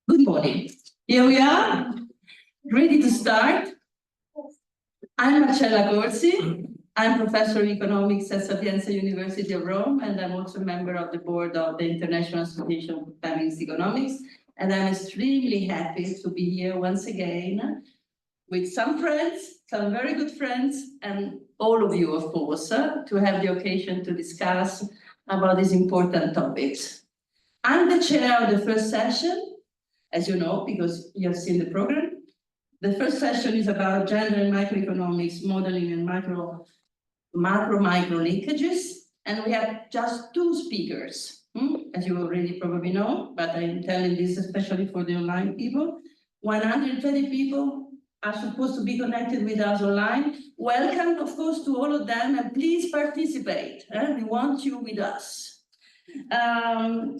Good morning. Here we are, ready to start. I'm Marcella Corsi. I'm professor of economics at Sapienza University of Rome, and I'm also a member of the board of the International Association of Feminist Economics. And I'm extremely happy to be here once again with some friends, some very good friends, and all of you, of course, to have the occasion to discuss about these important topics. I'm the chair of the first session, as you know, because you have seen the program. The first session is about gender and macroeconomics, modeling and macro-micro linkages. And we have just two speakers, as you already probably know, but I'm telling this especially for the online people. 120 people are supposed to be connected with us online. Welcome, of course, to all of them, and please participate. We want you with us. We'll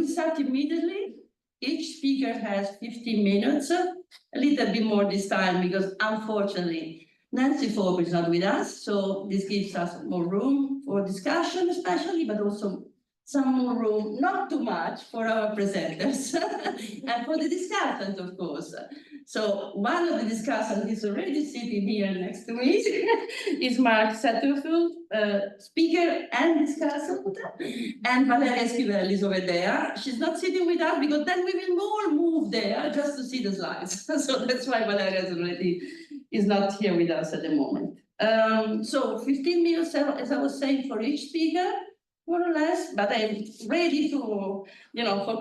start immediately. Each speaker has 15 minutes, a little bit more this time because unfortunately Nancy Fogel is not with us, so this gives us more room for discussion especially, but also some more room, not too much, for our presenters and for the discussant, of course. So one of the discussants is already sitting here next to me, is Setterfield, speaker and discussant, and Valeria Esquivel is over there. She's not sitting with us because then we will all move there just to see the slides. So that's why Valeria is not here with us at the moment. So 15 minutes, as I was saying, for each speaker, more or less, but I'm ready to, for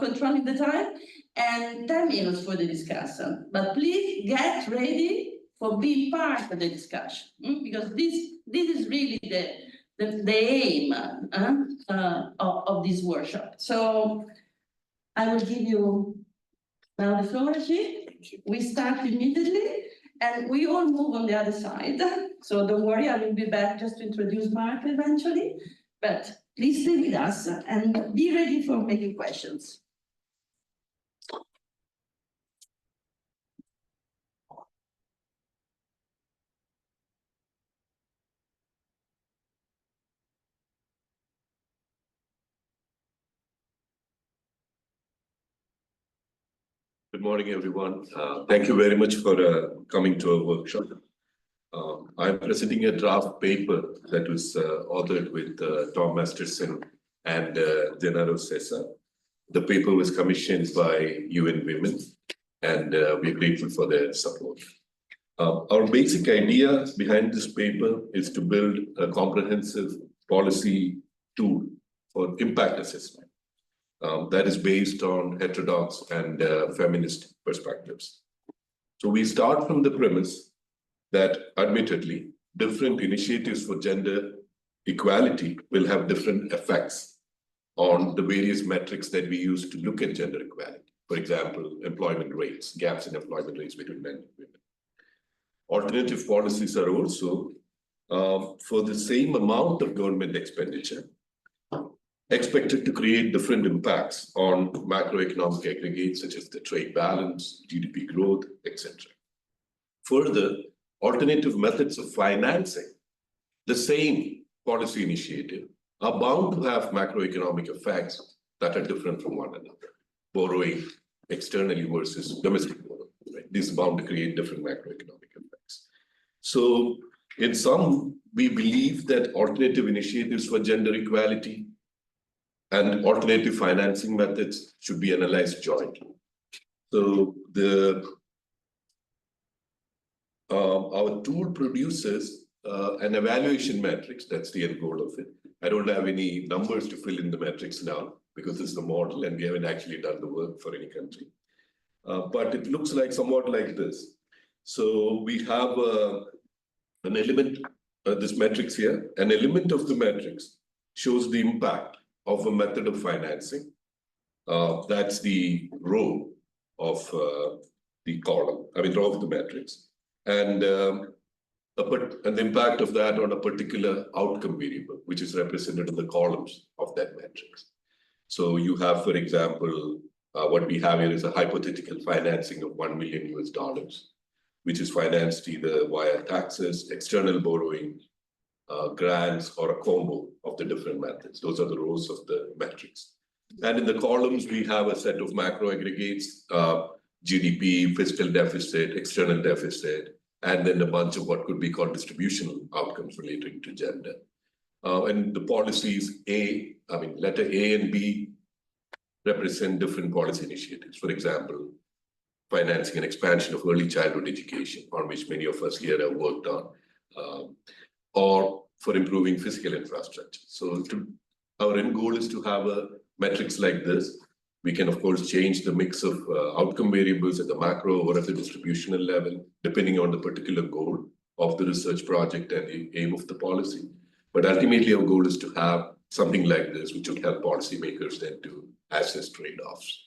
controlling the time, and 10 minutes for the discussion. But please get ready for being part of the discussion, because this is really the aim of this workshop. So I will give you now the floor, Ajit. We start immediately, and we all move on the other side. So don't worry, I will be back just to introduce Mark eventually, but please stay with us and be ready for making questions. Good morning, everyone. Thank you very much for coming to our workshop. I'm presenting a draft paper that was authored with Tom Masterson and Gennaro Zezza. The paper was commissioned by UN Women, and we're grateful for their support. Our basic idea behind this paper is to build a comprehensive policy tool for impact assessment. That is based on heterodox and feminist perspectives. So we start from the premise that admittedly, different initiatives for gender equality will have different effects on the various metrics that we use to look at gender equality. For example, employment rates, gaps in employment rates between men and women. Alternative policies are also, for the same amount of government expenditure, expected to create different impacts on macroeconomic aggregates such as the trade balance, GDP growth, etc. Further, alternative methods of financing the same policy initiative are bound to have macroeconomic effects that are different from one another. Borrowing externally versus domestic borrowing, right? This is bound to create different macroeconomic effects. So in sum, we believe that alternative initiatives for gender equality and alternative financing methods should be analyzed jointly. So our tool produces an evaluation matrix. That's the end goal of it. I don't have any numbers to fill in the matrix now because it's the model and we haven't actually done the work for any country. But it looks like somewhat like this. So we have an element, this matrix here, an element of the matrix shows the impact of a method of financing. That's the row of the column, row of the matrix. And the impact of that on a particular outcome variable, which is represented in the columns of that matrix. So you have, for example, what we have here is a hypothetical financing of $1 million US, which is financed either via taxes, external borrowing, grants, or a combo of the different methods. Those are the rows of the matrix. And in the columns, we have a set of macro aggregates, GDP, fiscal deficit, external deficit, and then a bunch of what could be called outcomes relating to gender. And the policies letter A and B represent different policy initiatives. For example, financing and expansion of early childhood education, on which many of us here have worked on, or for improving physical infrastructure. So our end goal is to have metrics like this. We can, of course, change the mix of outcome variables at the macro or at the distributional level, depending on the particular goal of the research project and the aim of the policy. But ultimately, our goal is to have something like this, which would help policymakers then to assess trade-offs.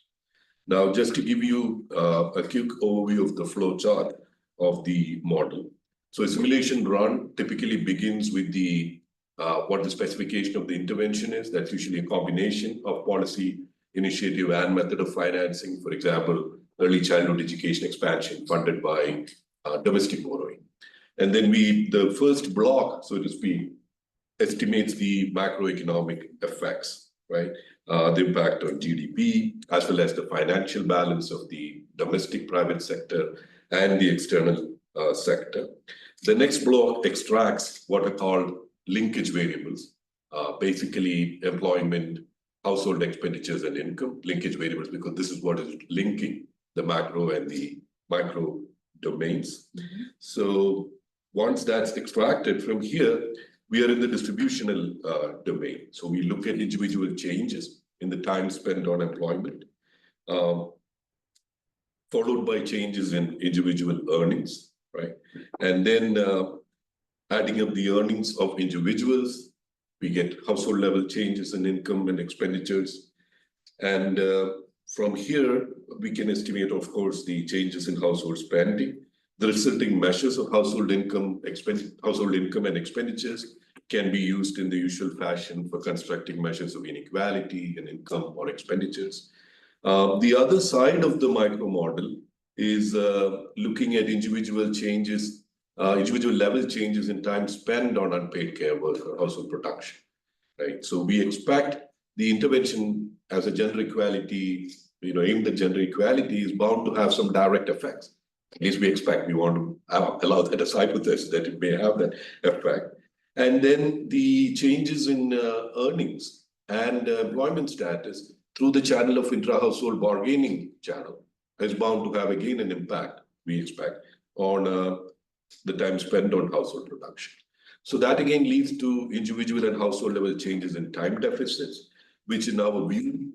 Now, just to give you a quick overview of the flow chart of the model. So a simulation run typically begins with what the specification of the intervention is. That's usually a combination of policy initiative and method of financing. For example, early childhood education expansion funded by domestic borrowing. And then the first block, so to speak, estimates the macroeconomic effects, right? The impact on GDP, as well as the financial balance of the domestic private sector and the external sector. The next block extracts what are called linkage variables, basically employment, household expenditures, and income. Linkage variables, because this is what is linking the macro and the micro domains. So once that's extracted from here, we are in the distributional domain. So we look at individual changes in the time spent on employment, followed by changes in individual earnings, right? And then adding up the earnings of individuals, we get household level changes in income and expenditures. And from here, we can estimate, of course, the changes in household spending. The resulting measures of household income and expenditures can be used in the usual fashion for constructing measures of inequality in income or expenditures. The other side of the micro model is looking at individual changes, individual level changes in time spent on unpaid care work or household production, right? So we expect the intervention as a gender equality, aimed at gender equality, is bound to have some direct effects. At least we expect. We want to allow that as hypothesis that it may have that effect. And then the changes in earnings and employment status through the channel of intra-household bargaining channel is bound to have again an impact, we expect, on the time spent on household production. So that again leads to individual and household level changes in time deficits, which in our view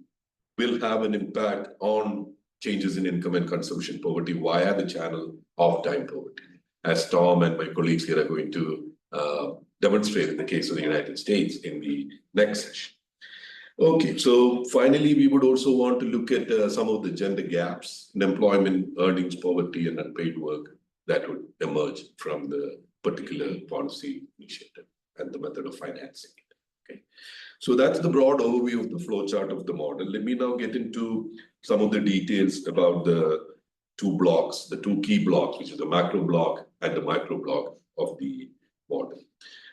will have an impact on changes in income and consumption poverty via the channel of time poverty, as Tom and my colleagues here are going to demonstrate in the case of the United States in the next session. Okay, so finally, we would also want to look at some of the gender gaps in employment, earnings, poverty, and unpaid work that would emerge from the particular policy initiative and the method of financing it. Okay, so that's the broad overview of the flowchart of the model. Let me now get into some of the details about the two blocks, the two key blocks, which is the macro block and the micro block of the model.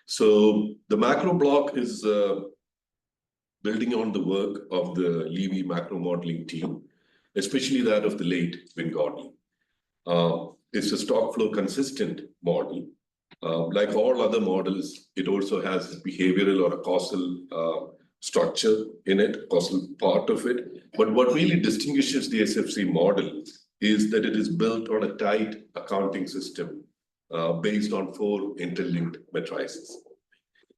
So the macro block is building on the work of the Levy macro modeling team, especially that of the late Vingodny. It's a stock flow consistent model. Like all other models, it also has a behavioral or a causal structure in it, causal part of it. But what really distinguishes the SFC model is that it is built on a tight accounting system based on 4 interlinked matrices.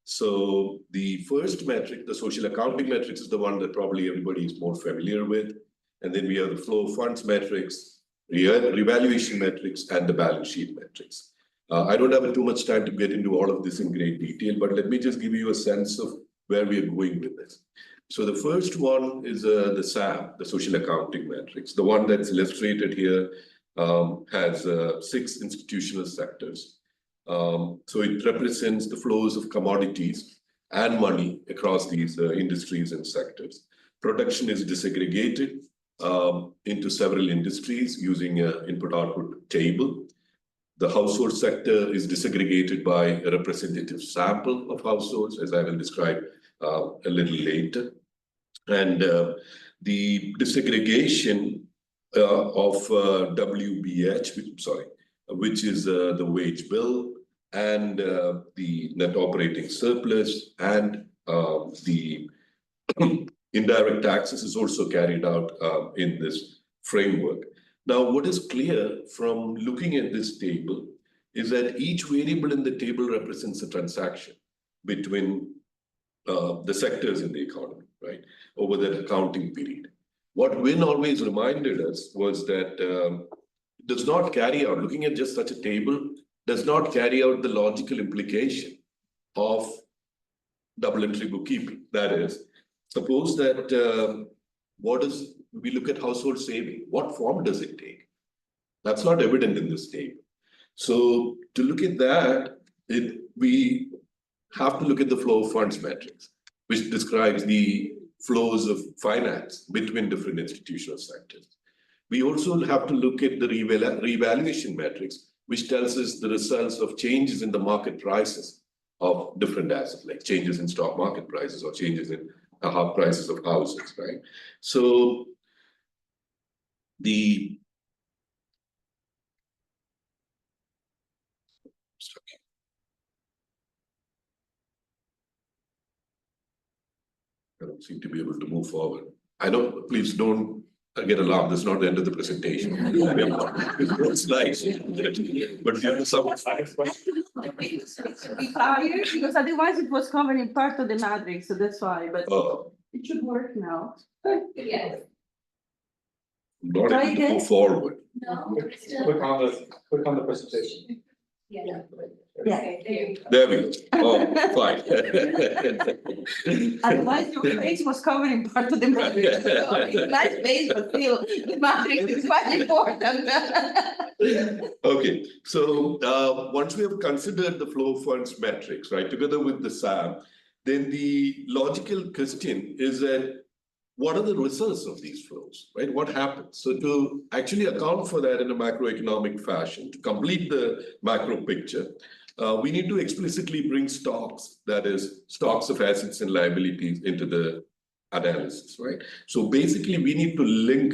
So the first metric, the social accounting metrics, is the one that probably everybody is more familiar with. And then we have the flow of funds metrics, revaluation metrics, and the balance sheet metrics. I don't have too much time to get into all of this in great detail, but let me just give you a sense of where we are going with this. So the first one is the SAM, the social accounting metrics. The one that's illustrated here has 6 institutional sectors. So it represents the flows of commodities and money across these industries and sectors. Production is disaggregated into several industries using an input-output table. The household sector is disaggregated by a representative sample of households, as I will describe a little later. And the disaggregation of WBH, which is the wage bill, and the net operating surplus, and the indirect taxes is also carried out in this framework. Now, what is clear from looking at this table is that each variable in the table represents a transaction between the sectors in the economy, right, over that accounting period. What Wynne always reminded us was that it does not carry out, looking at just such a table, does not carry out the logical implication of double entry bookkeeping. That is, suppose that we look at household saving, what form does it take? That's not evident in this table. So to look at that, we have to look at the flow of funds matrix, which describes the flows of finance between different institutional sectors. We also have to look at the revaluation matrix, which tells us the results of changes in the market prices of different assets, like changes in stock market prices or changes in prices of houses, right? So I don't seem to be able to move forward. I know, please don't get alarmed. This is not the end of the presentation. It's nice. But you have some. Because otherwise it was covering part of the matrix, so that's why, but it should work now. Yes. Not able to move forward. No. Click on the presentation. Yeah. Yeah. There we go. Oh, fine. Otherwise your face was covering part of the matrix. So, nice face, but still, the matrix is quite important. Okay, so once we have considered the flow of funds metrics, right, together with the SAM, then the logical question is that what are the results of these flows, right? What happens? So to actually account for that in a macroeconomic fashion, to complete the macro picture, we need to explicitly bring stocks, that is, stocks of assets and liabilities into the analysis, right? So basically, we need to link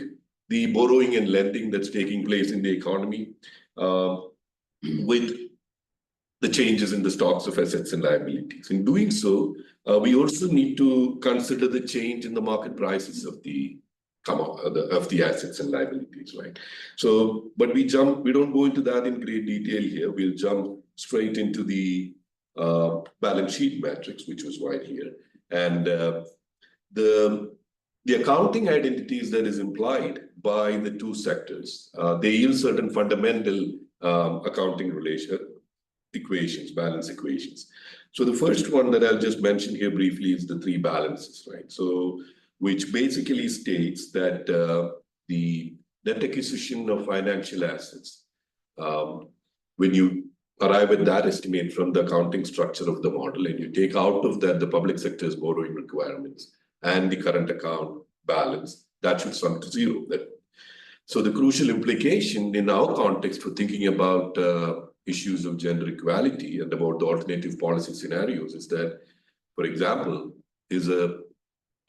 the borrowing and lending that's taking place in the economy with the changes in the stocks of assets and liabilities. In doing so, we also need to consider the change in the market prices of the assets and liabilities, right? So, but we don't go into that in great detail here. We'll jump straight into the balance sheet matrix, which was right here. And the accounting identities that is implied by the two sectors, they yield certain fundamental accounting equations, balance equations. So the first one that I'll just mention here briefly is the three balances, right? So, which basically states that the net acquisition of financial assets, when you arrive at that estimate from the accounting structure of the model, and you take out of that the public sector's borrowing requirements and the current account balance, that should sum to zero. So the crucial implication in our context for thinking about issues of gender equality and about the alternative policy scenarios is that, for example, is a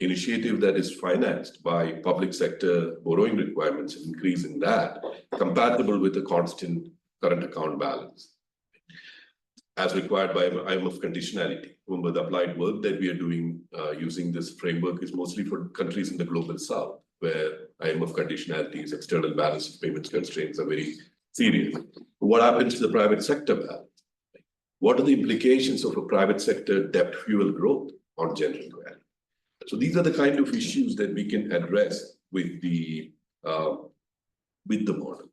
initiative that is financed by public sector borrowing requirements, an increase in that, compatible with a constant current account balance, as required by IMF conditionality. Remember, the applied work that we are doing using this framework is mostly for countries in the global south, where IMF conditionalities, external balance of payments constraints are very serious. What happens to the private sector balance? What are the implications of a private sector debt fuel growth on gender equality? So these are the kind of issues that we can address with the model.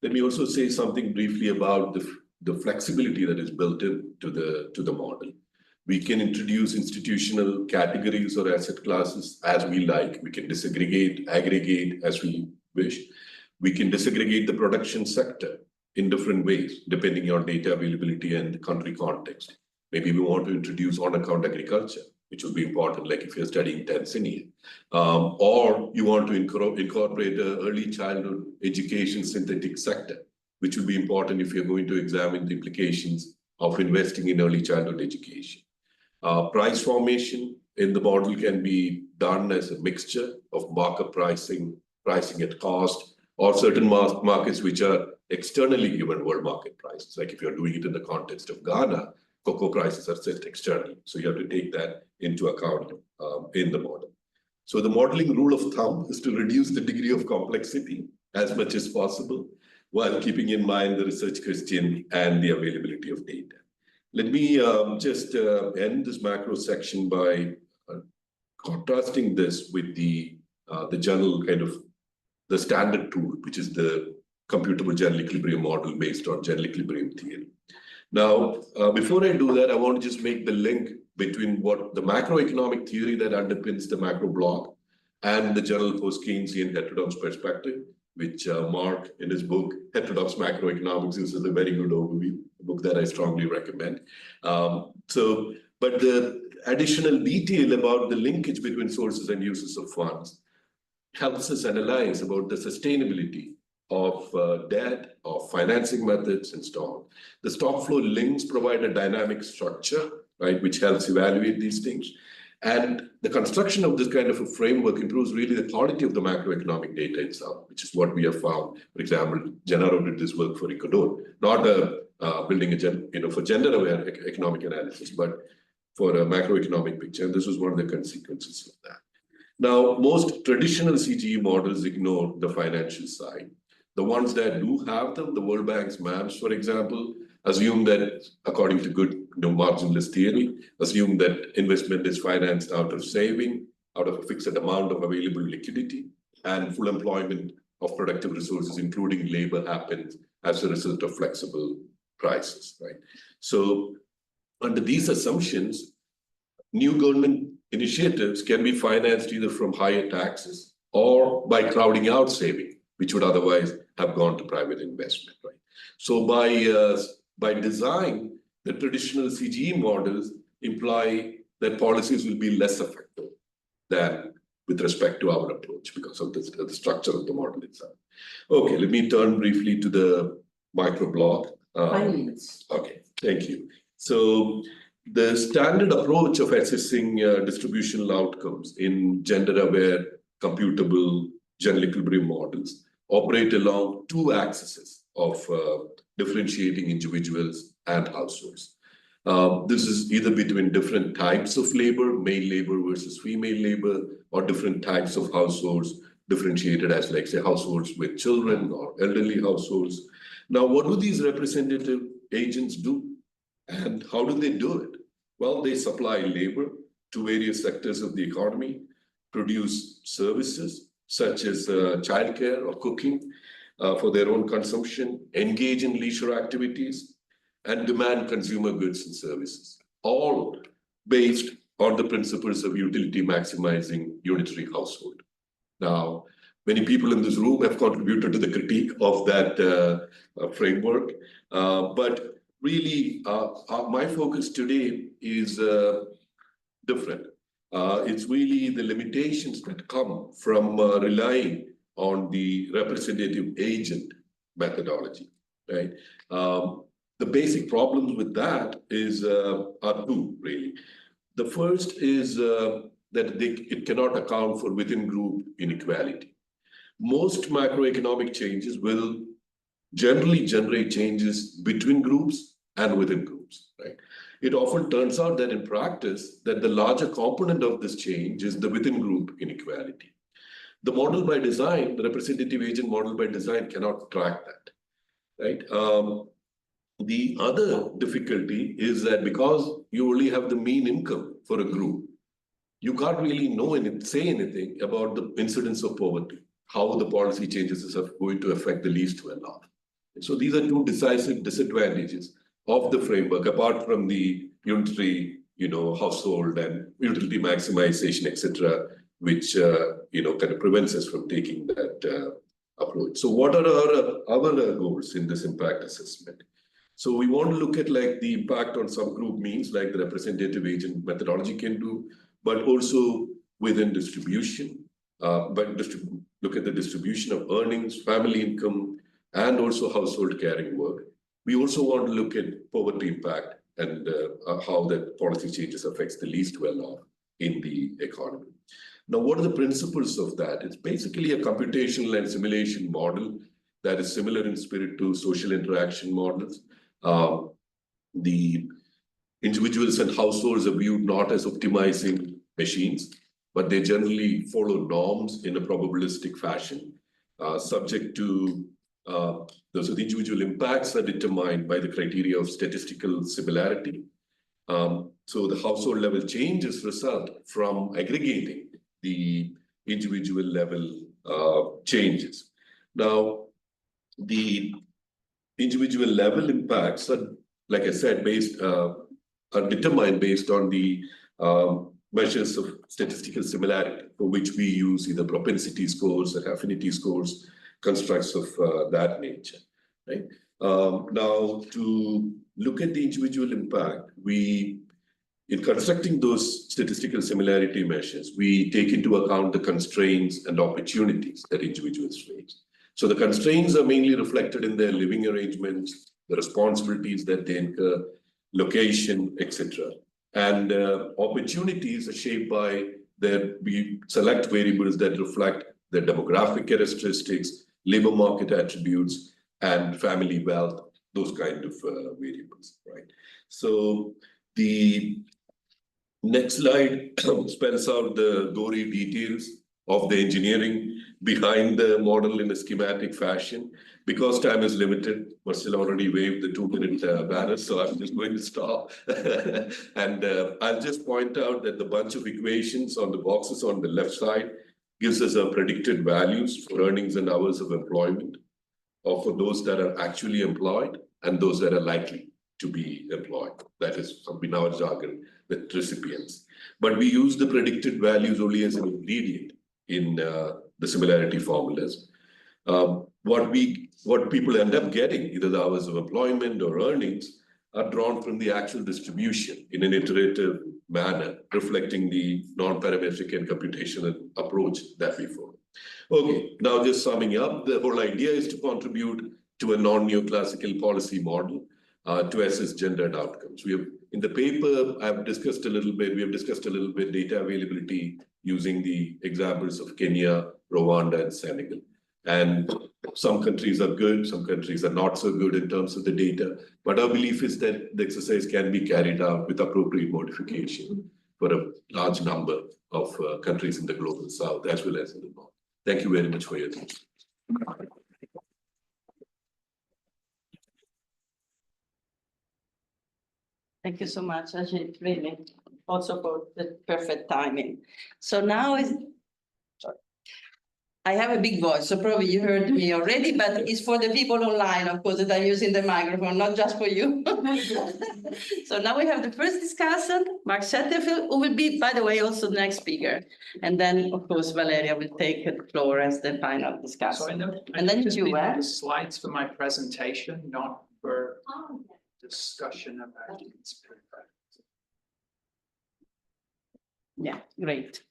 Let me also say something briefly about the flexibility that is built into the model. We can introduce institutional categories or asset classes as we like. We can disaggregate, aggregate as we wish. We can disaggregate the production sector in different ways, depending on data availability and the country context. Maybe we want to introduce on-account agriculture, which would be important, like if you're studying Tanzania. Or you want to incorporate an early childhood education synthetic sector, which would be important if you're going to examine the implications of investing in early childhood education. Price formation in the model can be done as a mixture of market pricing, pricing at cost, or certain markets which are externally given world market prices. Like if you're doing it in the context of Ghana, cocoa prices are set externally. So you have to take that into account in the model. So the modeling rule of thumb is to reduce the degree of complexity as much as possible, while keeping in mind the research question and the availability of data. Let me just end this macro section by contrasting this with the general kind of the standard tool, which is the computable general equilibrium model based on general equilibrium theory. Now, before I do that, I want to just make the link between what the macroeconomic theory that underpins the macro block and the general post-Keynesian heterodox perspective, which Mark in his book, Heterodox Macroeconomics, uses a very good overview, a book that I strongly recommend. But the additional detail about the linkage between sources and uses of funds helps us analyze about the sustainability of debt, of financing methods, and so on. The stock flow links provide a dynamic structure, right, which helps evaluate these things. And the construction of this kind of a framework improves really the quality of the macroeconomic data itself, which is what we have found. For example, Gennaro did this work for Ecuador, not building a for gender-aware economic analysis, but for a macroeconomic picture. And this was one of the consequences of that. Now, most traditional CGE models ignore the financial side. The ones that do have them, the World Bank's MAMS, for example, assume that, according to good marginalist theory, assume that investment is financed out of saving, out of a fixed amount of available liquidity, and full employment of productive resources, including labor, happens as a result of flexible prices, right? So under these assumptions, new government initiatives can be financed either from higher taxes or by crowding out saving, which would otherwise have gone to private investment, right? So by design, the traditional CGE models imply that policies will be less effective than with respect to our approach because of the structure of the model itself. Okay, let me turn briefly to the micro block. 5 minutes. Okay, thank you. So the standard approach of assessing distributional outcomes in gender-aware, computable, general equilibrium models operate along two axes of differentiating individuals and households. This is either between different types of labor, male labor versus female labor, or different types of households differentiated as, like, say, households with children or elderly households. Now, what do these representative agents do? And how do they do it? Well, they supply labor to various sectors of the economy, produce services such as childcare or cooking for their own consumption, engage in leisure activities, and demand consumer goods and services, all based on the principles of utility maximizing unitary household. Now, many people in this room have contributed to the critique of that framework, but really, my focus today is different. It's really the limitations that come from relying on the representative agent methodology, right? The basic problems with that are two, really. The first is that it cannot account for within-group inequality. Most macroeconomic changes will generally generate changes between groups and within groups, right? It often turns out that in practice, that the larger component of this change is the within-group inequality. The model by design, the representative agent model by design, cannot track that, right? The other difficulty is that because you only have the mean income for a group, you can't really say anything about the incidence of poverty, how the policy changes are going to affect the least well-off. So these are two decisive disadvantages of the framework, apart from the unitary, household and utility maximization, etc., which kind of prevents us from taking that approach. So what are our goals in this impact assessment? So we want to look at, like, the impact on subgroup means, like the representative agent methodology can do, but also within distribution, look at the distribution of earnings, family income, and also household caring work. We also want to look at poverty impact and how that policy changes affects the least well-off in the economy. Now, what are the principles of that? It's basically a computational and simulation model that is similar in spirit to social interaction models. The individuals and households are viewed not as optimizing machines, but they generally follow norms in a probabilistic fashion, subject to those the individual impacts are determined by the criteria of statistical similarity. So the household level changes result from aggregating the individual level changes. Now, the individual level impacts are, like I said, are determined based on the measures of statistical similarity, for which we use either propensity scores or affinity scores, constructs of that nature, right? Now, to look at the individual impact, in constructing those statistical similarity measures, we take into account the constraints and opportunities that individuals face. So the constraints are mainly reflected in their living arrangements, the responsibilities that they incur, location, etc. And opportunities are shaped by we select variables that reflect their demographic characteristics, labor market attributes, and family wealth, those kind of variables, right? So the next slide spells out the gory details of the engineering behind the model in a schematic fashion. Because time is limited, Marcella already waved the 2-minute banner, so I'm just going to stop. And I'll just point out that the bunch of equations on the boxes on the left side gives us a predicted values for earnings and hours of employment, or for those that are actually employed and those that are likely to be employed. That is, in our jargon, with recipients. But we use the predicted values only as an ingredient in the similarity formulas. What people end up getting, either the hours of employment or earnings, are drawn from the actual distribution in an iterative manner, reflecting the non-parametric and computational approach that we follow. Okay, now just summing up, the whole idea is to contribute to a non-neoclassical policy model to assess gendered outcomes. We have, in the paper, we have discussed a little bit data availability using the examples of Kenya, Rwanda, and Senegal. And some countries are good, some countries are not so good in terms of the data. But our belief is that the exercise can be carried out with appropriate modification for a large number of countries in the global south as well as in the north. Thank you very much for your attention. Thank you so much, Ajit, really, also for the perfect timing. So now I have a big voice, so probably you heard me already, but it's for the people online, of course, that are using the microphone, not just for you. So now we have the first discussant, Mark Setterfield, who will be, by the way, also the next speaker. And then, of course, Valeria will take the floor as the final discussant. And then you, the slides for my presentation, not for discussion about its paper. Yeah, great.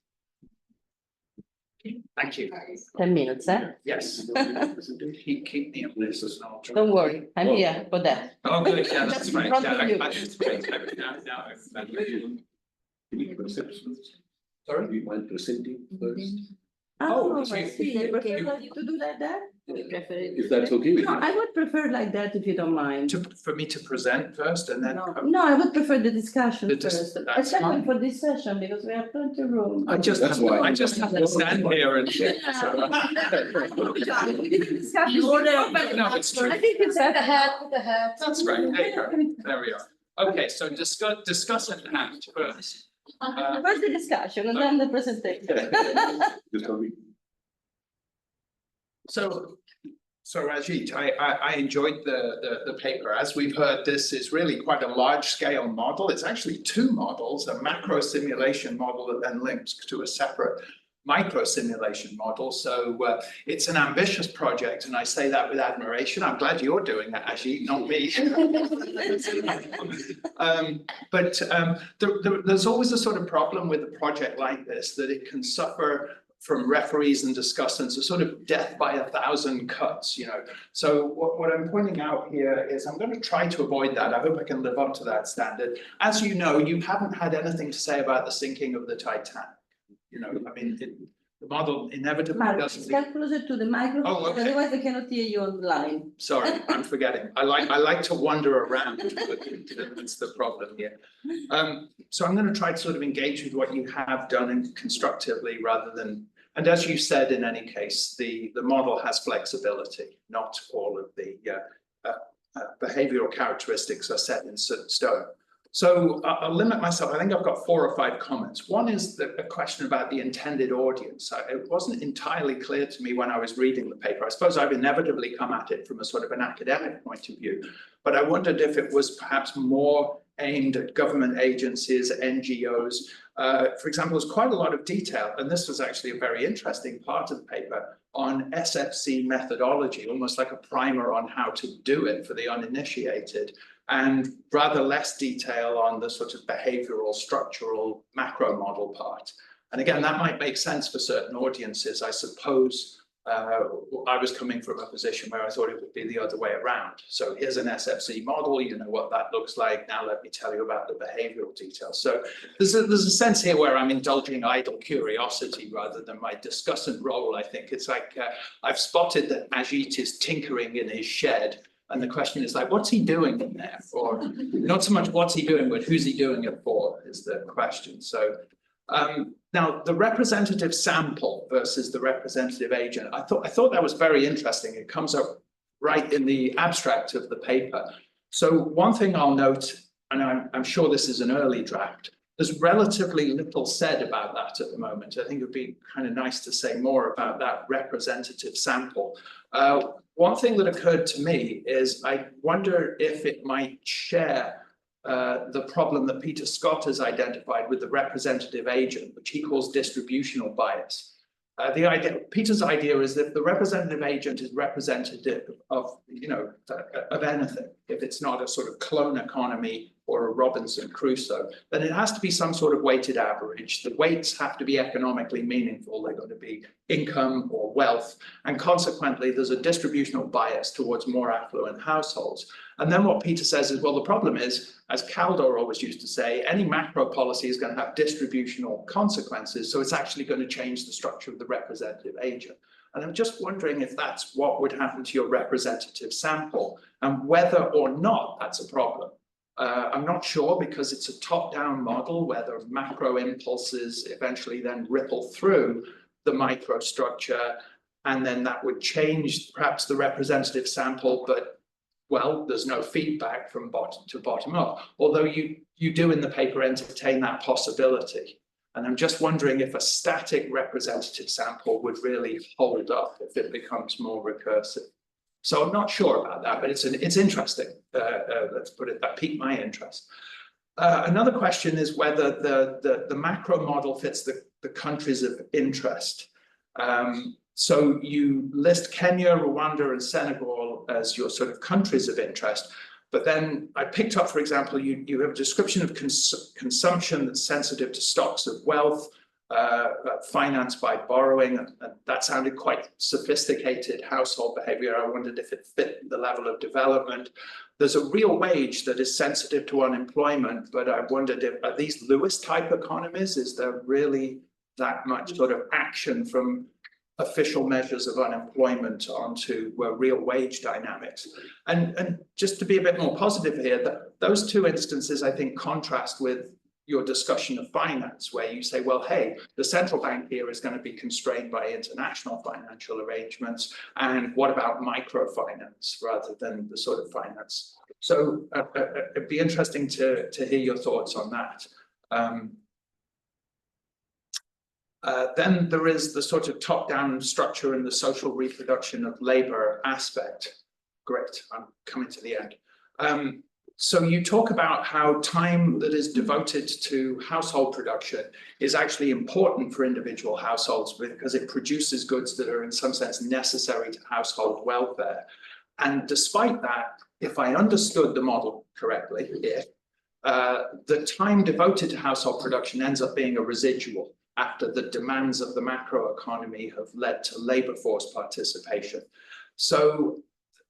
Thank you. 10 minutes, eh? Yes. Keep me on this as well. Don't worry, I'm here for that. Oh, good. Yeah, that's Just right. in front Yeah, of you. that's great. Sorry? Do you mind presenting first? Oh, Oh, I so see. You prefer to do like that? If that's okay with No, you. I would prefer like that if you don't mind. For me to present first and then. No, I would prefer the discussion The first, that's especially fine. for this session, because we have plenty of room. I just have to stand here and. No, it's true. I think it's at the head, That's right. There you go. There we are. Okay, so discuss at hand first. First the discussion and then the presentation. Just tell me. So Ajit, I enjoyed the paper. As we've heard, this is really quite a large scale model. It's actually two models, a macro simulation model that then links to a separate micro simulation model. So it's an ambitious project, and I say that with admiration. I'm glad you're doing that, Ajit, not me. But there's always a sort of problem with a project like this, that it can suffer from referees and discussants, a sort of death by 1,000 cuts, you know. So what I'm pointing out here is I'm going to try to avoid that. I hope I can live up to that standard. As you know, you haven't had anything to say about the sinking of the Titanic. You know, I mean, the model inevitably Mark, doesn't. stand closer to the microphone, Oh, okay. otherwise I cannot hear you on the line. Sorry, I'm forgetting. I like to wander around. That's the problem here. So I'm going to try to sort of engage with what you have done and constructively rather than, and as you said, in any case, the model has flexibility. Not all of the behavioral characteristics are set in stone. So I'll limit myself. I think I've got 4 or 5 comments. One is a question about the intended audience. It wasn't entirely clear to me when I was reading the paper. I suppose I've inevitably come at it from a sort of an academic point of view, but I wondered if it was perhaps more aimed at government agencies, NGOs. For example, there's quite a lot of detail, and this was actually a very interesting part of the paper on SFC methodology, almost like a primer on how to do it for the uninitiated, and rather less detail on the sort of behavioral, structural, macro model part. And again, that might make sense for certain audiences. I suppose I was coming from a position where I thought it would be the other way around. So here's an SFC model, you know what that looks like. Now let me tell you about the behavioral details. So there's a sense here where I'm indulging idle curiosity rather than my discussant role. I think it's like I've spotted that Ajit is tinkering in his shed. And the question is like, what's he doing in there? Or not so much what's he doing, but who's he doing it for is the question. So now the representative sample versus the representative agent, I thought that was very interesting. It comes up right in the abstract of the paper. So one thing I'll note, and I'm sure this is an early draft, there's relatively little said about that at the moment. I think it would be kind of nice to say more about that representative sample. One thing that occurred to me is I wonder if it might share the problem that Peter Scott has identified with the representative agent, which he calls distributional bias. Peter's idea is that the representative agent is representative of, you know, of anything. If it's not a sort of clone economy or a Robinson Crusoe, then it has to be some sort of weighted average. The weights have to be economically meaningful. They're going to be income or wealth. And consequently, there's a distributional bias towards more affluent households. And then what Peter says is, well, the problem is, as Caldor always used to say, any macro policy is going to have distributional consequences. So it's actually going to change the structure of the representative agent. And I'm just wondering if that's what would happen to your representative sample and whether or not that's a problem. I'm not sure because it's a top-down model where the macro impulses eventually then ripple through the microstructure, and then that would change perhaps the representative sample, but well, there's no feedback from bottom to bottom up, although you do in the paper entertain that possibility. And I'm just wondering if a static representative sample would really hold up if it becomes more recursive. So I'm not sure about that, but it's interesting. Let's put it, that piqued my interest. Another question is whether the macro model fits the countries of interest. So you list Kenya, Rwanda, and Senegal as your sort of countries of interest. But then I picked up, for example, you have a description of consumption that's sensitive to stocks of wealth, financed by borrowing, and that sounded quite sophisticated household behavior. I wondered if it fit the level of development. There's a real wage that is sensitive to unemployment, but I wondered if, are these Lewis type economies? Is there really that much sort of action from official measures of unemployment onto real wage dynamics? And just to be a bit more positive here, those two instances, I think, contrast with your discussion of finance, where you say, well, hey, the central bank here is going to be constrained by international financial arrangements. And what about microfinance rather than the sort of finance? So it'd be interesting to hear your thoughts on that. Then there is the sort of top-down structure and the social reproduction of labor aspect. Great, I'm coming to the end. So you talk about how time that is devoted to household production is actually important for individual households because it produces goods that are in some sense necessary to household welfare. And despite that, if I understood the model correctly, the time devoted to household production ends up being a residual. after the demands of the macroeconomy have led to labor force participation. So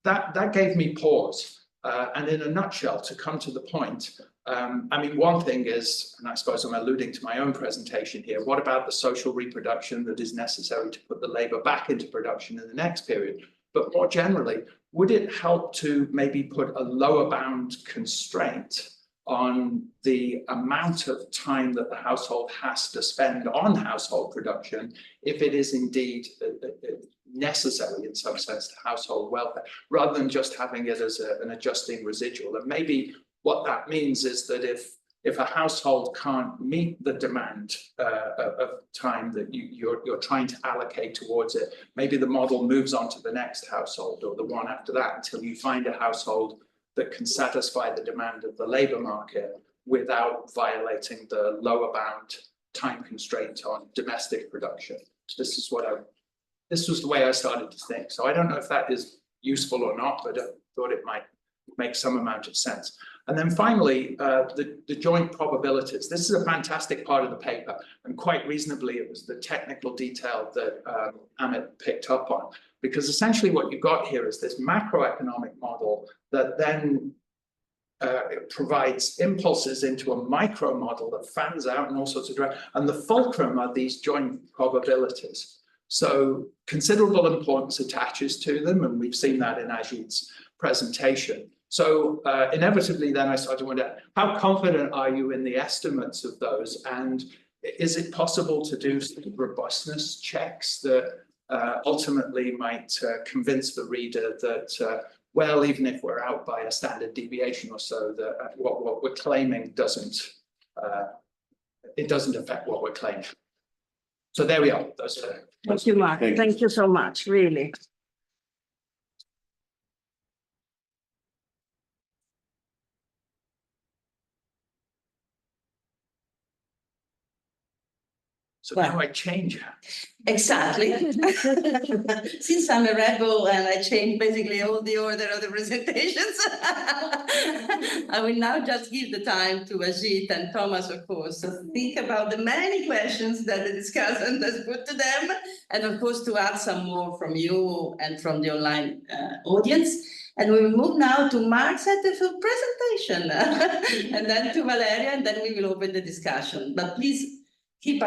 that gave me pause. And in a nutshell, to come to the point, I mean, one thing is, and I suppose I'm alluding to my own presentation here, what about the social reproduction that is necessary to put the labor back into production in the next period? But more generally, would it help to maybe put a lower bound constraint on the amount of time that the household has to spend on household production if it is indeed necessary in some sense to household welfare, rather than just having it as an adjusting residual? And maybe what that means is that if a household can't meet the demand of time that you're trying to allocate towards it, maybe the model moves on to the next household or the one after that until you find a household that can satisfy the demand of the labor market without violating the lower bound time constraint on domestic production. This was the way I started to think. So I don't know if that is useful or not, but I thought it might make some amount of sense. And then finally, the joint probabilities. This is a fantastic part of the paper, and quite reasonably, it was the technical detail that Amit picked up on, because essentially what you've got here is this macroeconomic model that then provides impulses into a micro model that fans out in all sorts of directions, and the fulcrum are these joint probabilities. So considerable importance attaches to them, and we've seen that in Ajit's presentation. So inevitably then I started to wonder, how confident are you in the estimates of those? And is it possible to do some robustness checks that ultimately might convince the reader that, well, even if we're out by a standard deviation or so, that what we're claiming doesn't affect what we're claiming. So there we are. Thank you, Mark. Thank you so much, really. So now I change. Exactly. Since I'm a rebel and I change basically all the order of the presentations, I will now just give the time to Ajit and Thomas, of course, to think about the many questions that the discussant has put to them, and of course to add some more from you and from the online audience. And we will move now to Mark's Setterfield presentation, and then to Valeria, and then we will open the discussion. But please, keep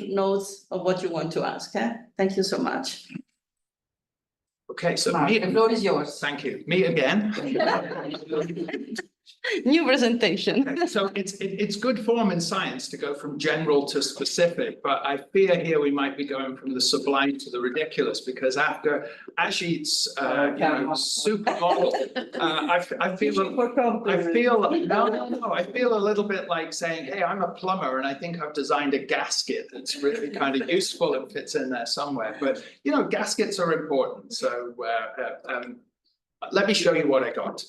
notes of what you want to ask. Thank you so much. Okay, so Mark, the floor is yours. Thank you. Me again. New presentation. So it's good form in science to go from general to specific, but I fear here we might be going from the sublime to the ridiculous, because after Ajit's super model, I feel a little bit like saying, hey, I'm a plumber and I think I've designed a gasket that's really kind of useful and fits in there somewhere. But gaskets are important. So let me show you what I got.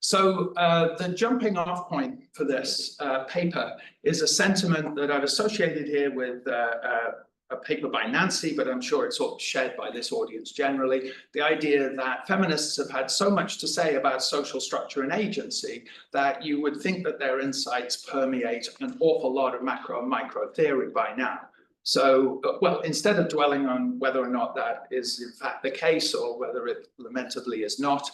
So the jumping off point for this paper is a sentiment that I've associated here with a paper by Nancy, but I'm sure it's sort of shared by this audience generally. The idea that feminists have had so much to say about social structure and agency that you would think that their insights permeate an awful lot of macro and micro theory by now. So, well, instead of dwelling on whether or not that is in fact the case or whether it lamentably is not,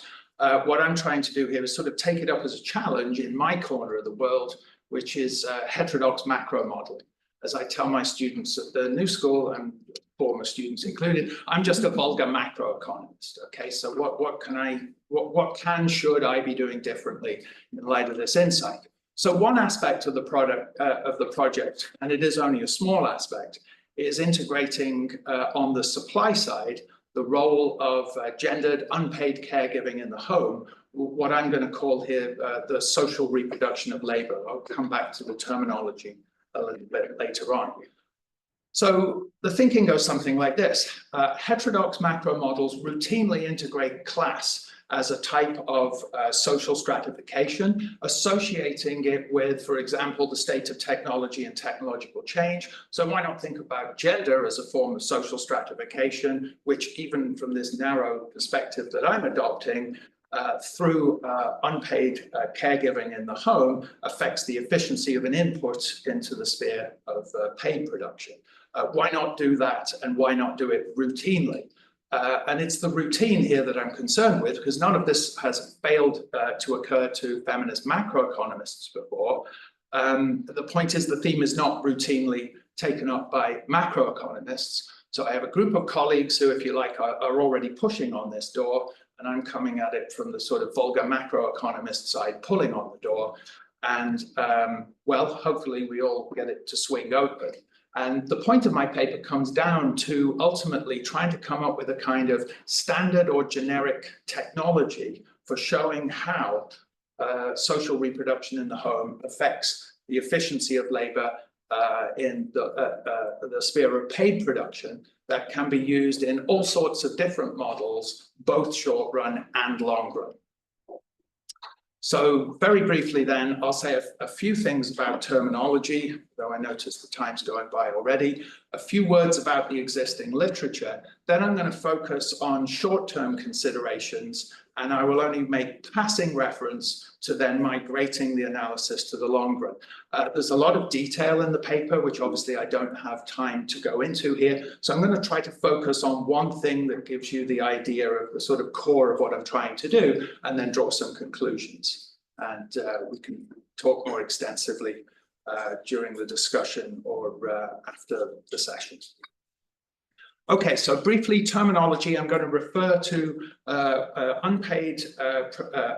what I'm trying to do here is sort of take it up as a challenge in my corner of the world, which is heterodox macro modeling. As I tell my students at the new school, and former students included, I'm just a vulgar macroeconomist. Okay, so should I be doing differently in light of this insight? So one aspect of the project, and it is only a small aspect, is integrating on the supply side the role of gendered unpaid caregiving in the home, what I'm going to call here the social reproduction of labor. I'll come back to the terminology a little bit later on. So the thinking goes something like this. Heterodox macro models routinely integrate class as a type of social stratification, associating it with, for example, the state of technology and technological change. So why not think about gender as a form of social stratification, which even from this narrow perspective that I'm adopting, through unpaid caregiving in the home affects the efficiency of an input into the sphere of paid production. Why not do that, and why not do it routinely? And it's the routine here that I'm concerned with, because none of this has failed to occur to feminist macroeconomists before. The point is, the theme is not routinely taken up by macroeconomists. So I have a group of colleagues who, if you like, are already pushing on this door, and I'm coming at it from the sort of vulgar macroeconomist side, pulling on the door. And well, hopefully we all get it to swing open. And the point of my paper comes down to ultimately trying to come up with a kind of standard or generic technology for showing how social reproduction in the home affects the efficiency of labor in the sphere of paid production, that can be used in all sorts of different models, both short run and long run. So very briefly then, I'll say a few things about terminology, though I notice the time's going by already, a few words about the existing literature, then I'm going to focus on short-term considerations, and I will only make passing reference to then migrating the analysis to the long run. There's a lot of detail in the paper, which obviously I don't have time to go into here. So I'm going to try to focus on one thing that gives you the idea of the sort of core of what I'm trying to do, and then draw some conclusions. And we can talk more extensively during the discussion or after the session. Okay, so briefly, terminology, I'm going to refer to unpaid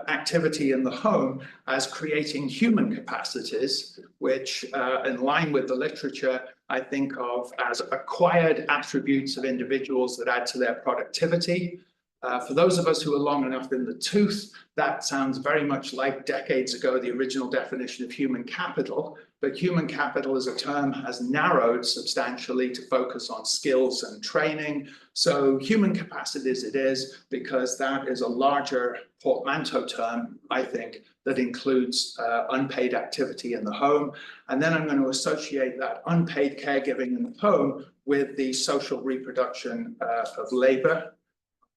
activity in the home as creating human capacities, which in line with the literature, I think of as acquired attributes of individuals that add to their productivity. For those of us who are long enough in the tooth, that sounds very much like decades ago, the original definition of human capital. But human capital as a term has narrowed substantially to focus on skills and training. So human capacities it is, because that is a larger portmanteau term, I think, that includes unpaid activity in the home. And then I'm going to associate that unpaid caregiving in the home with the social reproduction of labor.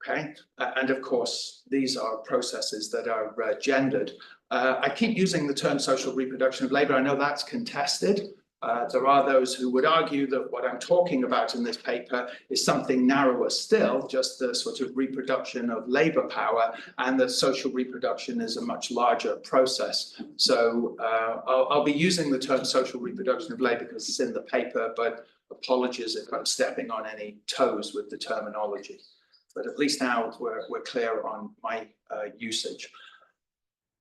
Okay, and of course, these are processes that are gendered. I keep using the term social reproduction of labor. I know that's contested. There are those who would argue that what I'm talking about in this paper is something narrower still, just the sort of reproduction of labor power, and that social reproduction is a much larger process. So I'll be using the term social reproduction of labor because it's in the paper, but apologies if I'm stepping on any toes with the terminology. But at least now we're clear on my usage.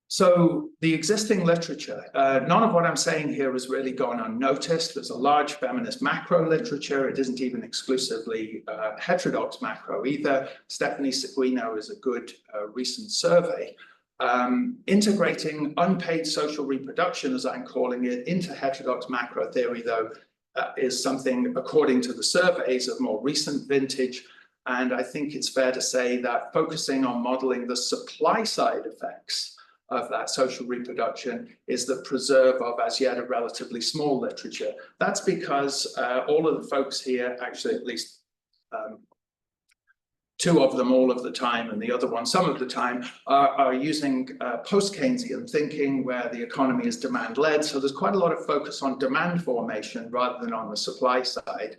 So the existing literature, none of what I'm saying here has really gone unnoticed. There's a large feminist macro literature. It isn't even exclusively heterodox macro either. Stephanie Seguino is a good recent survey. Integrating unpaid social reproduction, as I'm calling it, into heterodox macro theory, though, is something, according to the surveys, of more recent vintage. And I think it's fair to say that focusing on modeling the supply side effects of that social reproduction is the preserve of as yet a relatively small literature. That's because all of the folks here, actually at least two of them all of the time and the other one some of the time, are using post-Keynesian thinking where the economy is demand-led. So there's quite a lot of focus on demand formation rather than on the supply side.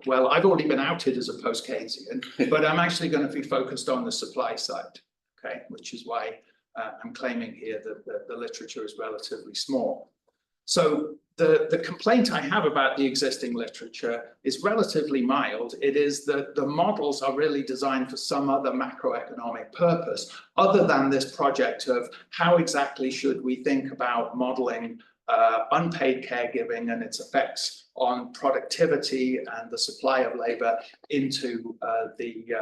Well, I've already been outed as a post-Keynesian, but I'm actually going to be focused on the supply side, okay, which is why I'm claiming here that the literature is relatively small. So the complaint I have about the existing literature is relatively mild. It is that the models are really designed for some other macroeconomic purpose, other than this project of how exactly should we think about modeling unpaid caregiving and its effects on productivity and the supply of labor into the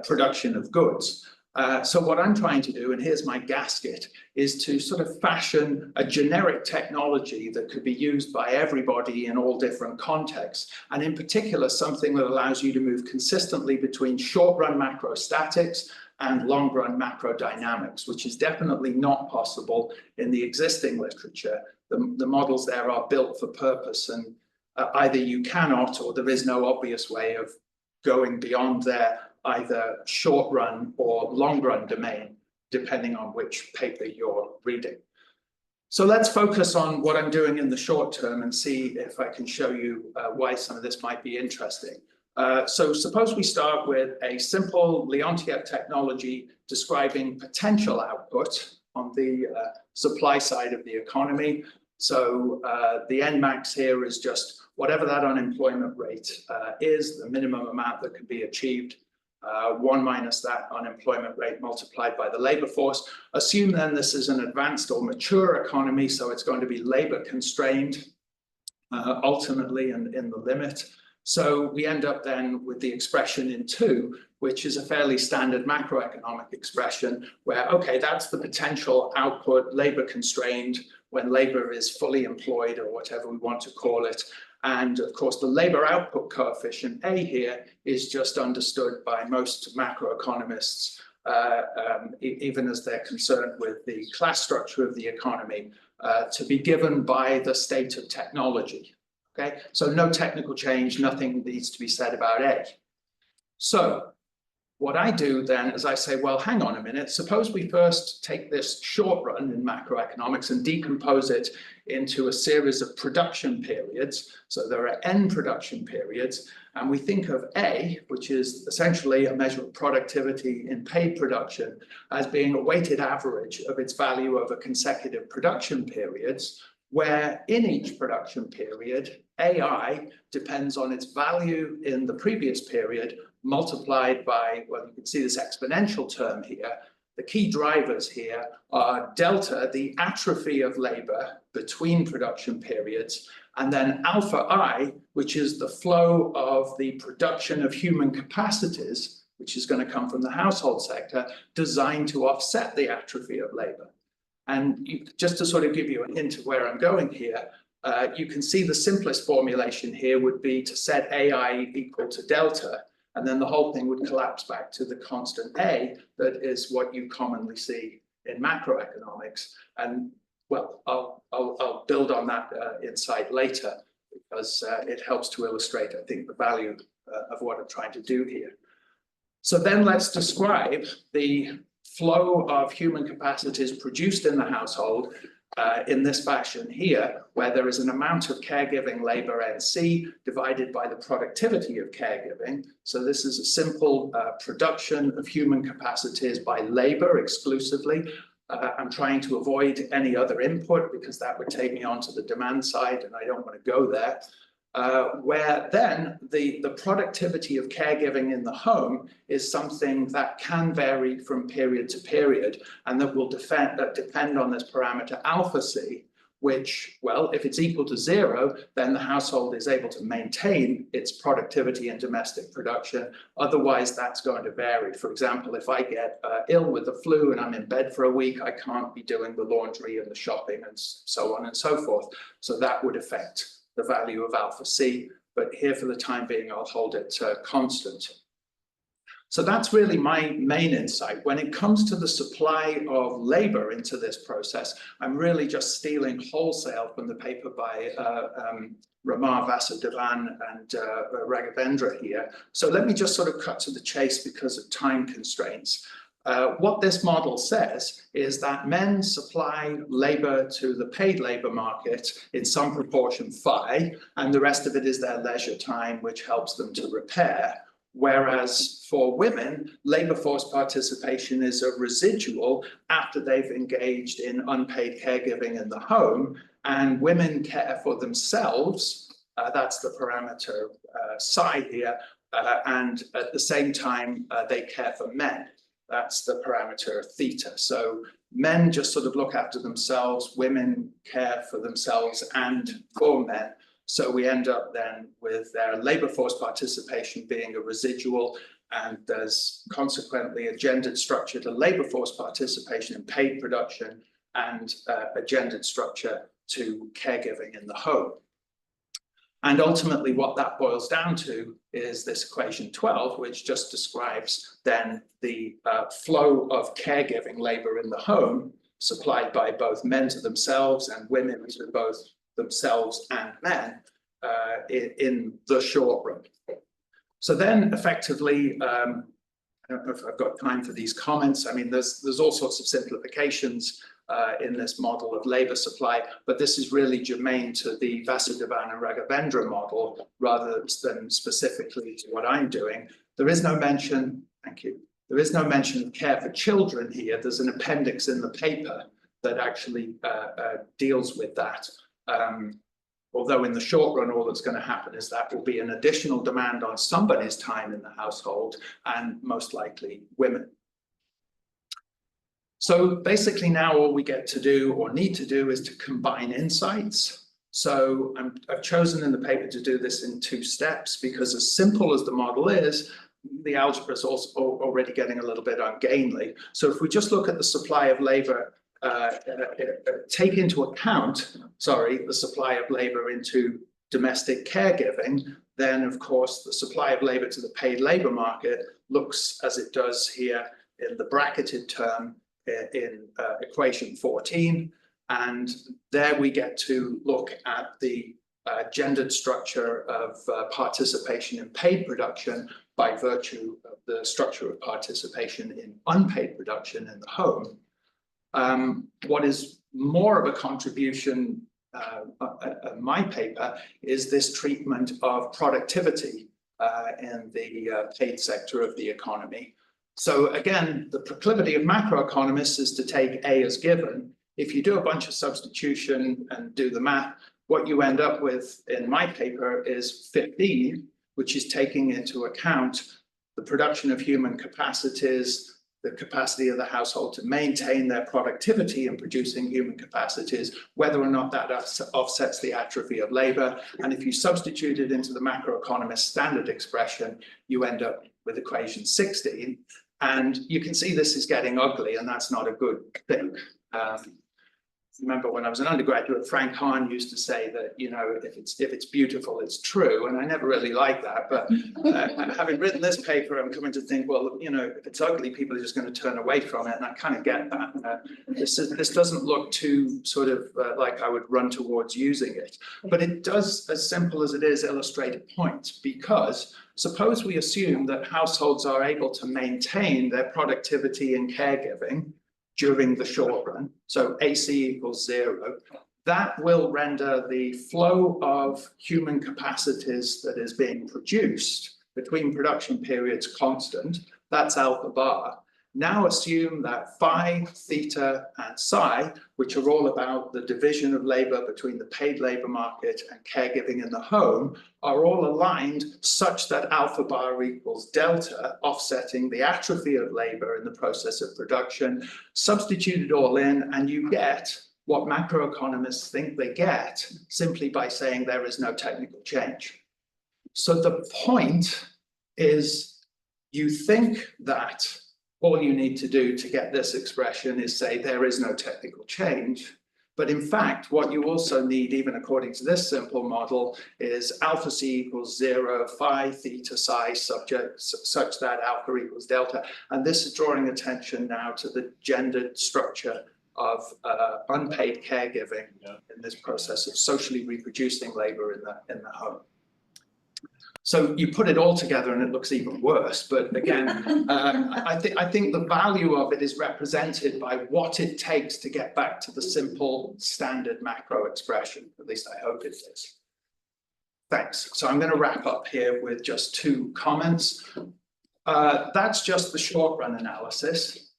production of goods. So what I'm trying to do, and here's my gasket, is to sort of fashion a generic technology that could be used by everybody in all different contexts, and in particular something that allows you to move consistently between short-run macrostatics and long-run macrodynamics, which is definitely not possible in the existing literature. The models there are built for purpose, and either you cannot or there is no obvious way of going beyond their either short-run or long-run domain, depending on which paper you're reading. So let's focus on what I'm doing in the short term and see if I can show you why some of this might be interesting. So suppose we start with a simple Leontief technology describing potential output on the supply side of the economy. So the Nmax here is just whatever that unemployment rate is, the minimum amount that can be achieved, 1 minus that unemployment rate multiplied by the labor force. Assume then this is an advanced or mature economy, so it's going to be labor constrained ultimately and in the limit. So we end up then with the expression in 2, which is a fairly standard macroeconomic expression where, okay, that's the potential output, labor constrained, when labor is fully employed or whatever we want to call it. And of course, the labor output coefficient A here is just understood by most macroeconomists, even as they're concerned with the class structure of the economy, to be given by the state of technology. Okay, so no technical change, nothing needs to be said about A. So what I do then is I say, well, hang on a minute, suppose we first take this short run in macroeconomics and decompose it into a series of production periods. So there are n production periods, and we think of A, which is essentially a measure of productivity in paid production, as being a weighted average of its value over consecutive production periods, where in each production period, AI depends on its value in the previous period multiplied by, well, you can see this exponential term here. The key drivers here are delta, the atrophy of labor between production periods, and then alpha I, which is the flow of the production of human capacities, which is going to come from the household sector, designed to offset the atrophy of labor. And just to sort of give you a hint of where I'm going here, you can see the simplest formulation here would be to set AI equal to delta, and then the whole thing would collapse back to the constant A that is what you commonly see in macroeconomics. And well, I'll build on that insight later because it helps to illustrate, I think, the value of what I'm trying to do here. So then let's describe the flow of human capacities produced in the household in this fashion here, where there is an amount of caregiving labor NC divided by the productivity of caregiving. So this is a simple production of human capacities by labor exclusively. I'm trying to avoid any other input because that would take me onto the demand side, and I don't want to go there. Where then the productivity of caregiving in the home is something that can vary from period to period, and that will depend on this parameter alpha C, which, well, if it's equal to 0, then the household is able to maintain its productivity in domestic production. Otherwise, that's going to vary. For example, if I get ill with the flu and I'm in bed for a week, I can't be doing the laundry and the shopping and so on and so forth. So that would affect the value of alpha C, but here for the time being, I'll hold it constant. So that's really my main insight. When it comes to the supply of labor into this process, I'm really just stealing wholesale from the paper by Ramar Vasudevan and Raghavendra here. So let me just sort of cut to the chase because of time constraints. What this model says is that men supply labor to the paid labor market in some proportion phi, and the rest of it is their leisure time, which helps them to repair. Whereas for women, labor force participation is a residual after they've engaged in unpaid caregiving in the home, and women care for themselves, that's the parameter psi here, and at the same time, they care for men. That's the parameter theta. So men just sort of look after themselves, women care for themselves and for men. So we end up then with their labor force participation being a residual, and there's consequently a gendered structure to labor force participation in paid production and a gendered structure to caregiving in the home. And ultimately what that boils down to is this equation 12, which just describes then the flow of caregiving labor in the home supplied by both men to themselves and women to both themselves and men in the short run. So then effectively, I don't know if I've got time for these comments. I mean, there's all sorts of simplifications in this model of labor supply, but this is really germane to the Vasudevan and Raghavendra model rather than specifically to what I'm doing. There is no mention, thank you, there is no mention of care for children here. There's an appendix in the paper that actually deals with that. Although in the short run, all that's going to happen is that will be an additional demand on somebody's time in the household, and most likely women. So basically now all we get to do or need to do is to combine insights. So I've chosen in the paper to do this in 2 steps because as simple as the model is, the algebra is also already getting a little bit ungainly. So if we just look at the supply of labor, take into account, the supply of labor into domestic caregiving, then of course the supply of labor to the paid labor market looks as it does here in the bracketed term in equation 14. And there we get to look at the gendered structure of participation in paid production by virtue of the structure of participation in unpaid production in the home. What is more of a contribution in my paper is this treatment of productivity in the paid sector of the economy. So again, the proclivity of macroeconomists is to take A as given. If you do a bunch of substitution and do the math, what you end up with in my paper is 15, which is taking into account the production of human capacities, the capacity of the household to maintain their productivity in producing human capacities, whether or not that offsets the atrophy of labor. And if you substitute it into the macroeconomist standard expression, you end up with equation 16. And you can see this is getting ugly, and that's not a good thing. Remember when I was an undergraduate, Frank Hahn used to say that, you know, if it's beautiful, it's true. And I never really liked that. But having written this paper, I'm coming to think, well, you know, if it's ugly, people are just going to turn away from it. And I kind of get that. This doesn't look too sort of like I would run towards using it. But it does, as simple as it is, illustrate a point. Because suppose we assume that households are able to maintain their productivity in caregiving during the short run, so AC equals 0, that will render the flow of human capacities that is being produced between production periods constant. That's alpha bar. Now assume that phi, theta, and psi, which are all about the division of labor between the paid labor market and caregiving in the home, are all aligned such that alpha bar equals delta, offsetting the atrophy of labor in the process of production. Substitute it all in, and you get what macroeconomists think they get simply by saying there is no technical change. So the point is, you think that all you need to do to get this expression is say there is no technical change. But in fact, what you also need, even according to this simple model, is alpha c equals 0, phi, theta, psi, such that alpha equals delta. And this is drawing attention now to the gendered structure of unpaid caregiving in this process of socially reproducing labor in the home. So you put it all together and it looks even worse. But again, I think the value of it is represented by what it takes to get back to the simple standard macro expression. At least I hope it is. Thanks. So I'm going to wrap up here with just 2 comments. That's just the short run analysis.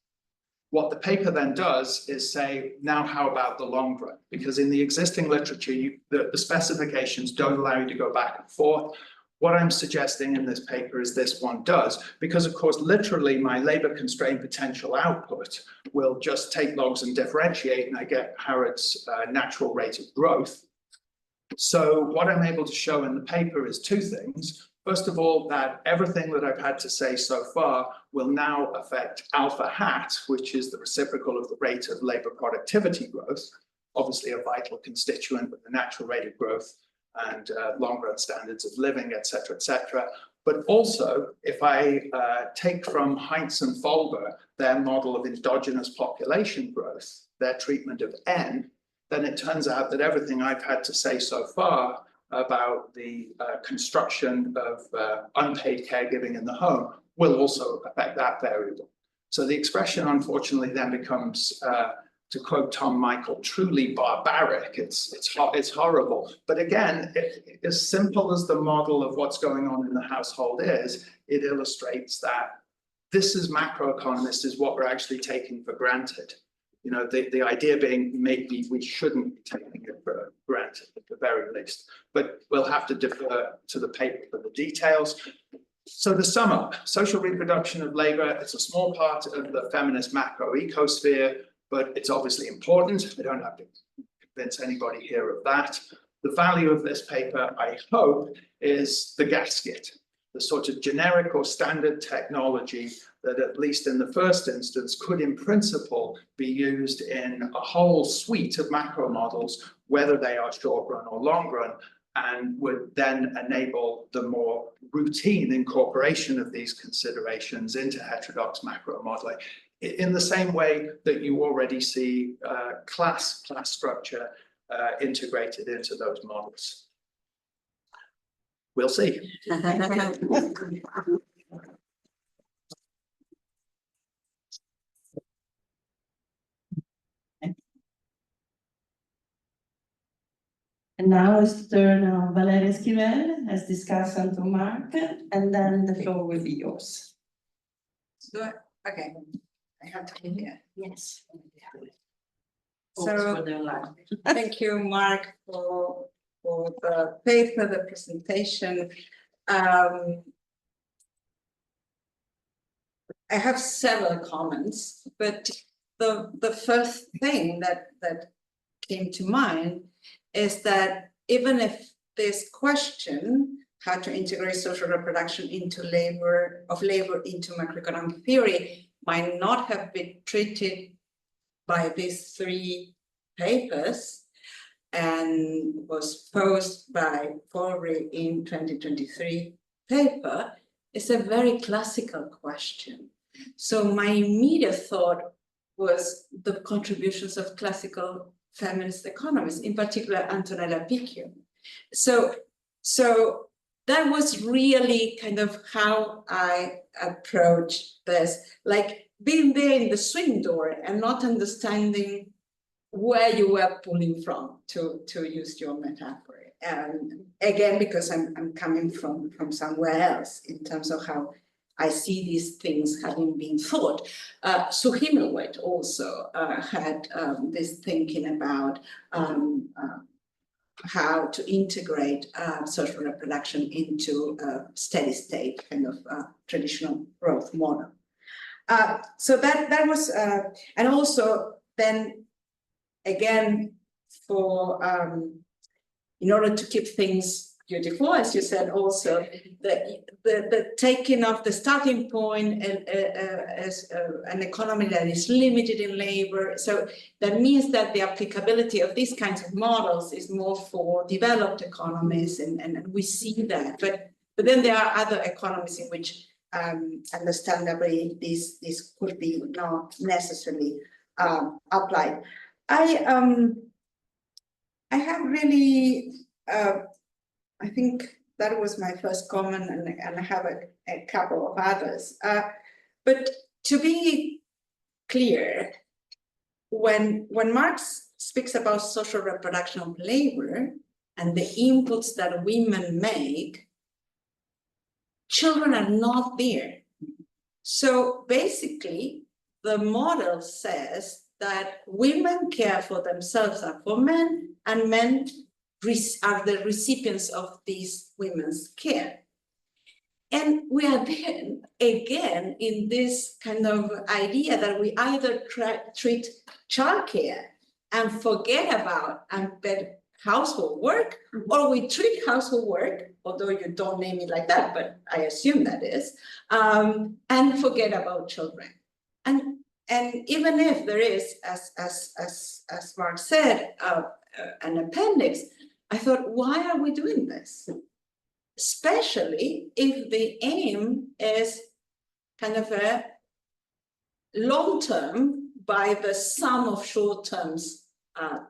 What the paper then does is say, now how about the long run? Because in the existing literature, the specifications don't allow you to go back and forth. What I'm suggesting in this paper is this one does, because of course, literally my labor constrained potential output will just take logs and differentiate, and I get Harrod's natural rate of growth. So what I'm able to show in the paper is 2 things. First of all, that everything that I've had to say so far will now affect alpha hat, which is the reciprocal of the rate of labor productivity growth, obviously a vital constituent with the natural rate of growth and long-run standards of living, et cetera, but also if I take from Heinz and Folber their model of endogenous population growth, their treatment of N, then it turns out that everything I've had to say so far about the construction of unpaid caregiving in the home will also affect that variable. So the expression, unfortunately, then becomes to quote Tom Michael, truly barbaric. It's horrible. But again, as simple as the model of what's going on in the household is, it illustrates that this is macroeconomists is what we're actually taking for granted. You know, the idea being maybe we shouldn't be taking it for granted at the very least, but we'll have to defer to the paper for the details. So to sum up, social reproduction of labor, it's a small part of the feminist macro ecosphere, but it's obviously important. I don't have to convince anybody here of that. The value of this paper, I hope, is the gasket, the sort of generic or standard technology that at least in the first instance could in principle be used in a whole suite of macro models, whether they are short run or long run, and would then enable the more routine incorporation of these considerations into heterodox macro modeling in the same way that you already see class structure integrated into those models. We'll see. And now it's the turn of Valeria Esquivel as discussant to Mark, and then the floor will be yours. Okay, I have to be here. Yes. So, thank you, Mark, for the paper, the presentation. I have several comments, but the first thing that came to mind is that even if this question, how to integrate social reproduction into labor into macroeconomic theory, might not have been treated by these three papers and was posed by Corsi in 2023 paper, is a very classical question. So my immediate thought was the contributions of classical feminist economists, in particular Antonella Picchio. So that was really kind of how I approached this, like being there in the swing door and not understanding where you were pulling from, to use your metaphor. And again, because I'm coming from somewhere else in terms of how I see these things having been thought. So Himmelweit also had this thinking about how to integrate social reproduction into a steady state kind of traditional growth model. So that was, and also then again, for in order to keep things beautiful, as you said, also the taking of the starting point as an economy that is limited in labor. So that means that the applicability of these kinds of models is more for developed economies, and we see that. But then there are other economies in which understandably this could be not necessarily applied. I have really, I think that was my first comment, and I have a couple of others. But to be clear, when Marx speaks about social reproduction of labor and the inputs that women make, children are not there. So basically, the model says that women care for themselves and for men, and men are the recipients of these women's care. And we are then again in this kind of idea that we either treat childcare and forget about household work, or we treat household work, although you don't name it like that, but I assume that is, and forget about children. And even if there is, as Mark said, an appendix, I thought, why are we doing this? Especially if the aim is kind of a long-term by the sum of short-term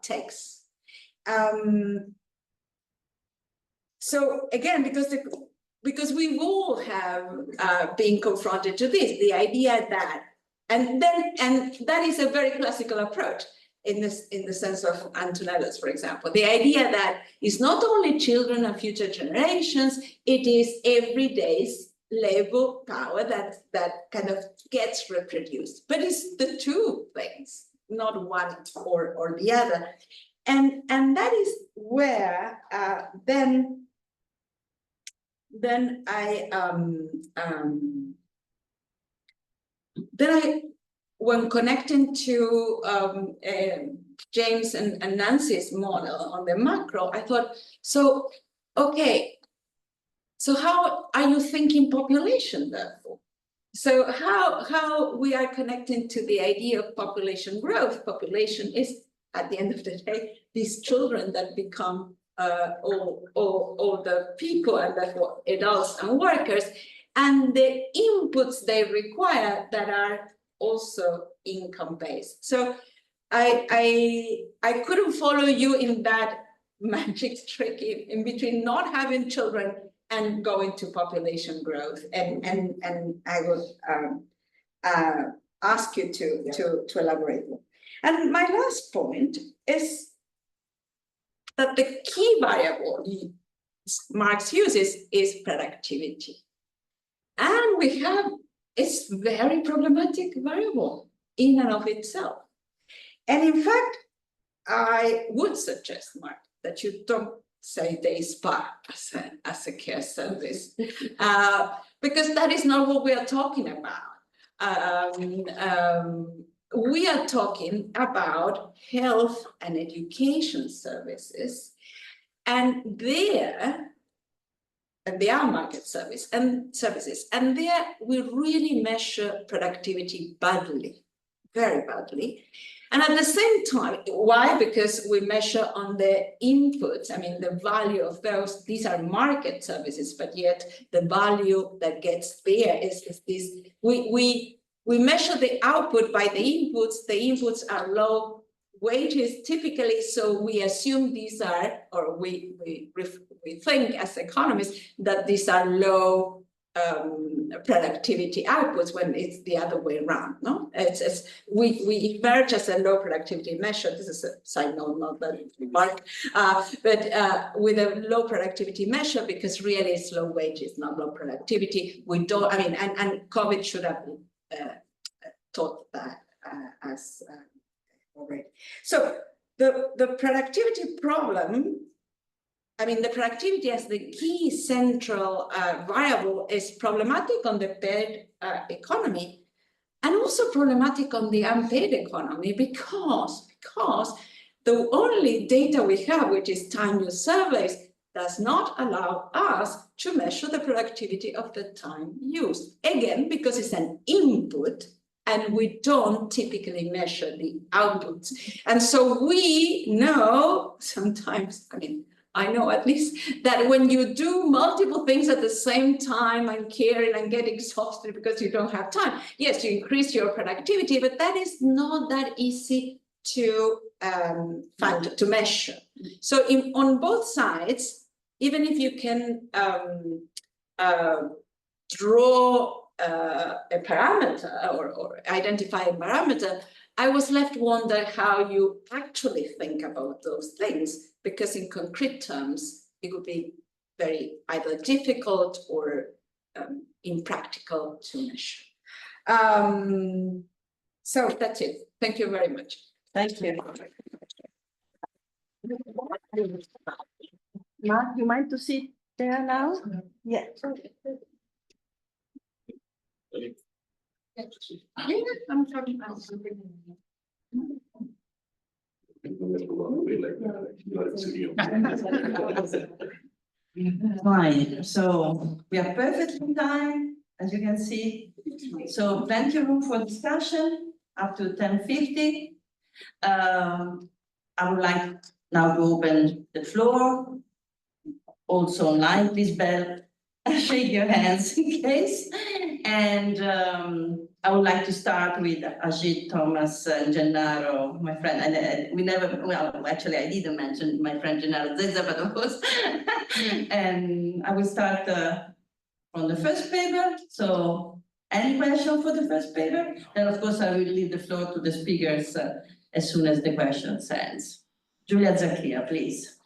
texts. So again, because we all have been confronted to this, the idea that, and that is a very classical approach. in the sense of Antonello's, for example. The idea that it's not only children and future generations, it is everyday's labor power that kind of gets reproduced. But it's the two things, not one or the other. And that is where then I, when connecting to James and Nancy's model on the macro, I thought, so, okay, so how are you thinking population, therefore? So how we are connecting to the idea of population growth? Population is, at the end of the day, these children that become all the people, and therefore adults and workers, and the inputs they require that are also income-based. So I couldn't follow you in that magic trick in between not having children and going to population growth, and I will ask you to elaborate more. And my last point is that the key variable Marx uses is productivity, and we have it's very problematic variable in and of itself. And in fact, I would suggest, Mark, that you don't say day spa as a care service, because that is not what we are talking about. We are talking about health and education services, and there are market services, and there we really measure productivity badly, very badly. And at the same time, why? Because we measure on the inputs, I mean, the value of those, these are market services, but yet the value that gets there is this, we measure the output by the inputs are low wages typically, so we assume these are, or we think as economists that these are low productivity outputs, when it's the other way around. No, we emerge as a low productivity measure. This is a side note, not that Mark, but with a low productivity measure, because really it's low wages, not low productivity. We don't. I mean, and COVID should have taught that as already. So the productivity problem. I mean, the productivity as the key central variable is problematic on the paid economy, and also problematic on the unpaid economy, because the only data we have, which is time use surveys, does not allow us to measure the productivity of the time used. Again, because it's an input, and we don't typically measure the outputs. And so we know sometimes, I know at least, that when you do multiple things at the same time and caring and get exhausted because you don't have time, yes, you increase your productivity, but that is not that easy to find, to measure. So on both sides, even if you can draw a parameter or identify a parameter, I was left wondering how you actually think about those things, because in concrete terms, it would be very either difficult or impractical to measure. So that's it. Thank you very much. Thank you. Mark, you mind to sit there now? Yeah. Yeah, I'm talking about something. Fine, so we are perfectly in time, as you can see. So plenty of room for discussion up to 10:50. I would like now to open the floor. Also online, please bell, shake your hands in case. And I would like to start with Ajit, Thomas, and Gennaro, my friend. And we never, well, actually, I didn't mention my friend Gennaro, Zezza, but of course. And I will start on the first paper. So any question for the first paper? Then, of course, I will leave the floor to the speakers as soon as the question ends. Julia Zacchia, please.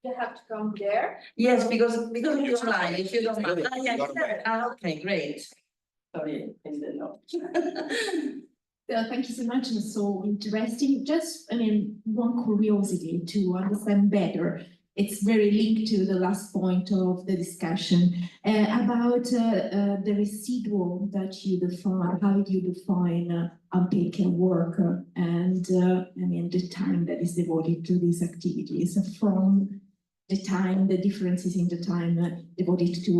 You have to come there. Yes, because of your line, if you don't mind. Okay, great. Sorry, I didn't know. Thank you so much. And so interesting. Just, I mean, one curiosity to understand better. It's very linked to the last point of the discussion about the residual that you define. How do you define unpaid care work and I mean the time that is devoted to these activities from the time, the differences in the time devoted to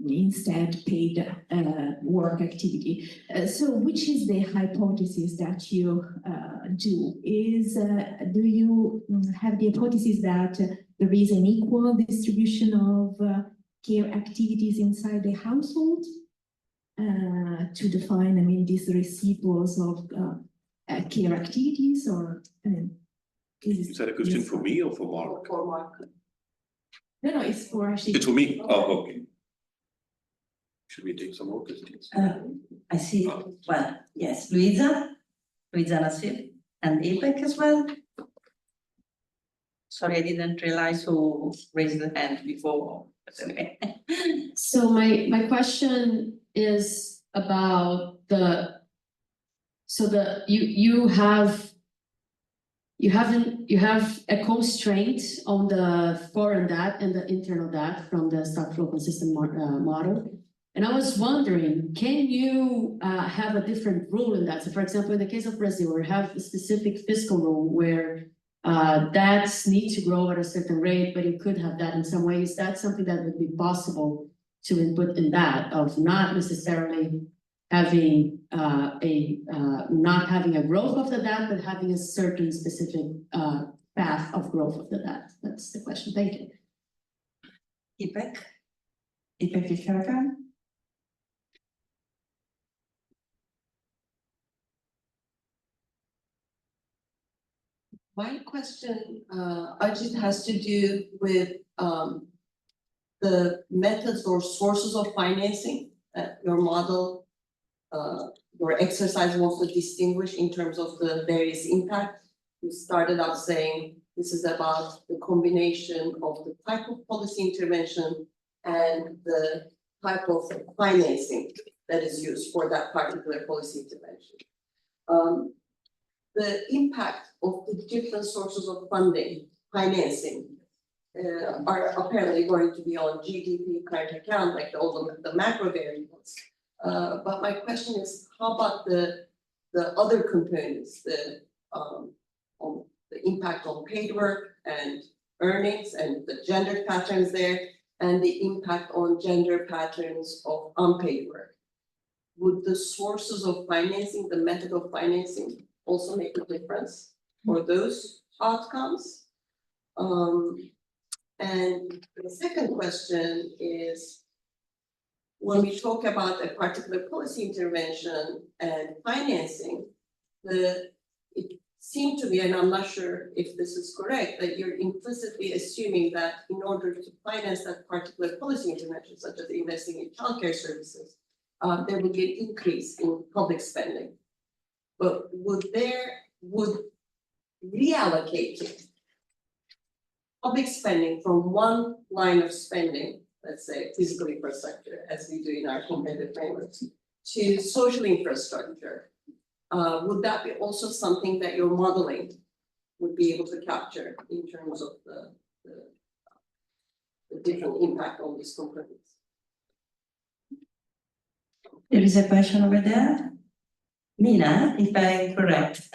instead paid work activity. So which is the hypothesis that you do? Do you have the hypothesis that there is an equal distribution of care activities inside the household to define, I mean, these residuals of care activities, or I mean, Is that a question for me or for Mark? For Mark. No, it's for Ajit. It's for me? Oh, okay. Should we take some more questions? I see, well, yes, Luisa Nassif, and Ipek as well. Sorry, I didn't realize who raised the hand before, but anyway. So my question is about you have a constraint on the foreign debt and the internal debt from the stock flow consistent model. And I was wondering, can you have a different rule in that? So for example, in the case of Brazil, we have a specific fiscal rule where debts need to grow at a certain rate, but you could have that in some ways. That's something that would be possible to input in that, of not necessarily having not having a growth of the debt, but having a certain specific path of growth of the debt. That's the question. Thank you. Ipek Vishaka. My question, Ajit, has to do with the methods or sources of financing that your model, your exercise wants to distinguish in terms of the various impacts. You started out saying this is about the combination of the type of policy intervention and the type of financing that is used for that particular policy intervention. The impact of the different sources of financing are apparently going to be on GDP, current account, like all the macro variables. But my question is, how about the other components, on the impact on paid work and earnings and the gender patterns there, and the impact on gender patterns of unpaid work? Would the sources of financing, the method of financing, also make a difference for those outcomes? And the second question is, when we talk about a particular policy intervention and financing, it seemed to me, and I'm not sure if this is correct, that you're implicitly assuming that in order to finance that particular policy intervention, such as investing in childcare services, there would be an increase in public spending. But would reallocating public spending from one line of spending, let's say physical infrastructure, as we do in our competitive frameworks, to social infrastructure, would that be also something that your modeling would be able to capture in terms of the different impact on these components? There is a question over there. Mina, if I'm correct.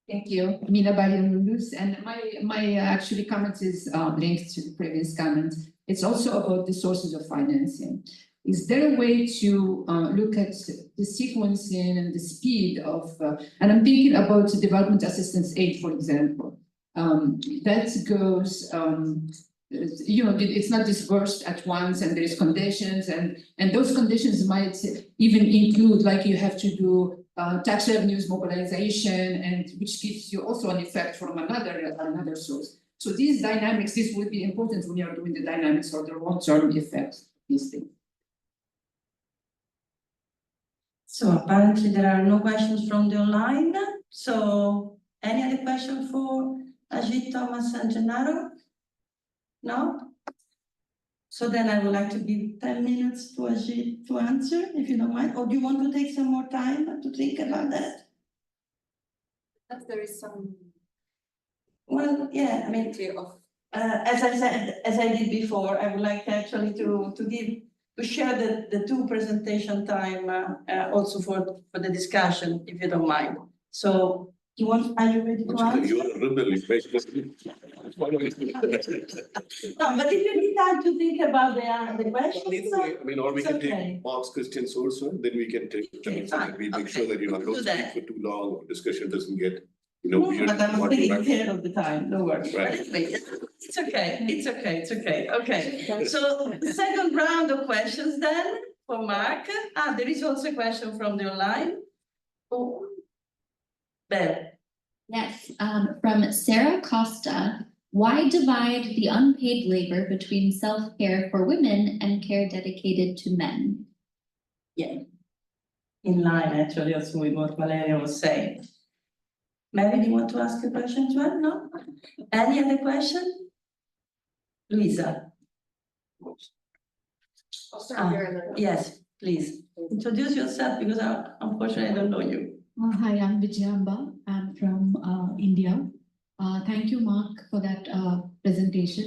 Thank you, Mina Balian-Lulus, and my actually comment is linked to the previous comment. It's also about the sources of financing. Is there a way to look at the sequencing and the speed of, and I'm thinking about development assistance aid, for example, that goes, it's not disbursed at once, and there's conditions, and those conditions might even include, like, you have to do tax revenues mobilization, and which gives you also an effect from another source. So these dynamics, this would be important when you're doing the dynamics or the long-term effects of these things. So apparently there are no questions from the online. So any other question for Ajit, Thomas and Gennaro? No? So then I would like to give 10 minutes to Ajit to answer, if you don't mind. Or do you want to take some more time to think about that? If there is some Well, yeah, I mean, of as I said, as I did before, I would like actually to share the two presentation time also for the discussion, if you don't mind. So are you ready to answer? You're a rebel, you basically. No, but if you need time to think about the questions. I mean, or we it's can okay. take Mark's questions also, then we can take. Okay, fine. We make Okay. sure that, We'll do don't that. speak for too long, or discussion doesn't get, No, weird. but I'm What taking you care of the time, don't worry. But Right. anyway, it's okay. Okay, so second round of questions then for Mark. There is also a question from the online. Oh, Belle. Yes, from Sarah Costa. Why divide the unpaid labor between self-care for women and care dedicated to men? Yeah. In line actually also with what Valeria was saying. Mary, do you want to ask a question as well? No? Any other question? Luisa. I'll start here and then. Yes, please. Introduce yourself because unfortunately I don't know you. Hi, I'm Vijayamba. I'm from India. Thank you, Mark, for that presentation.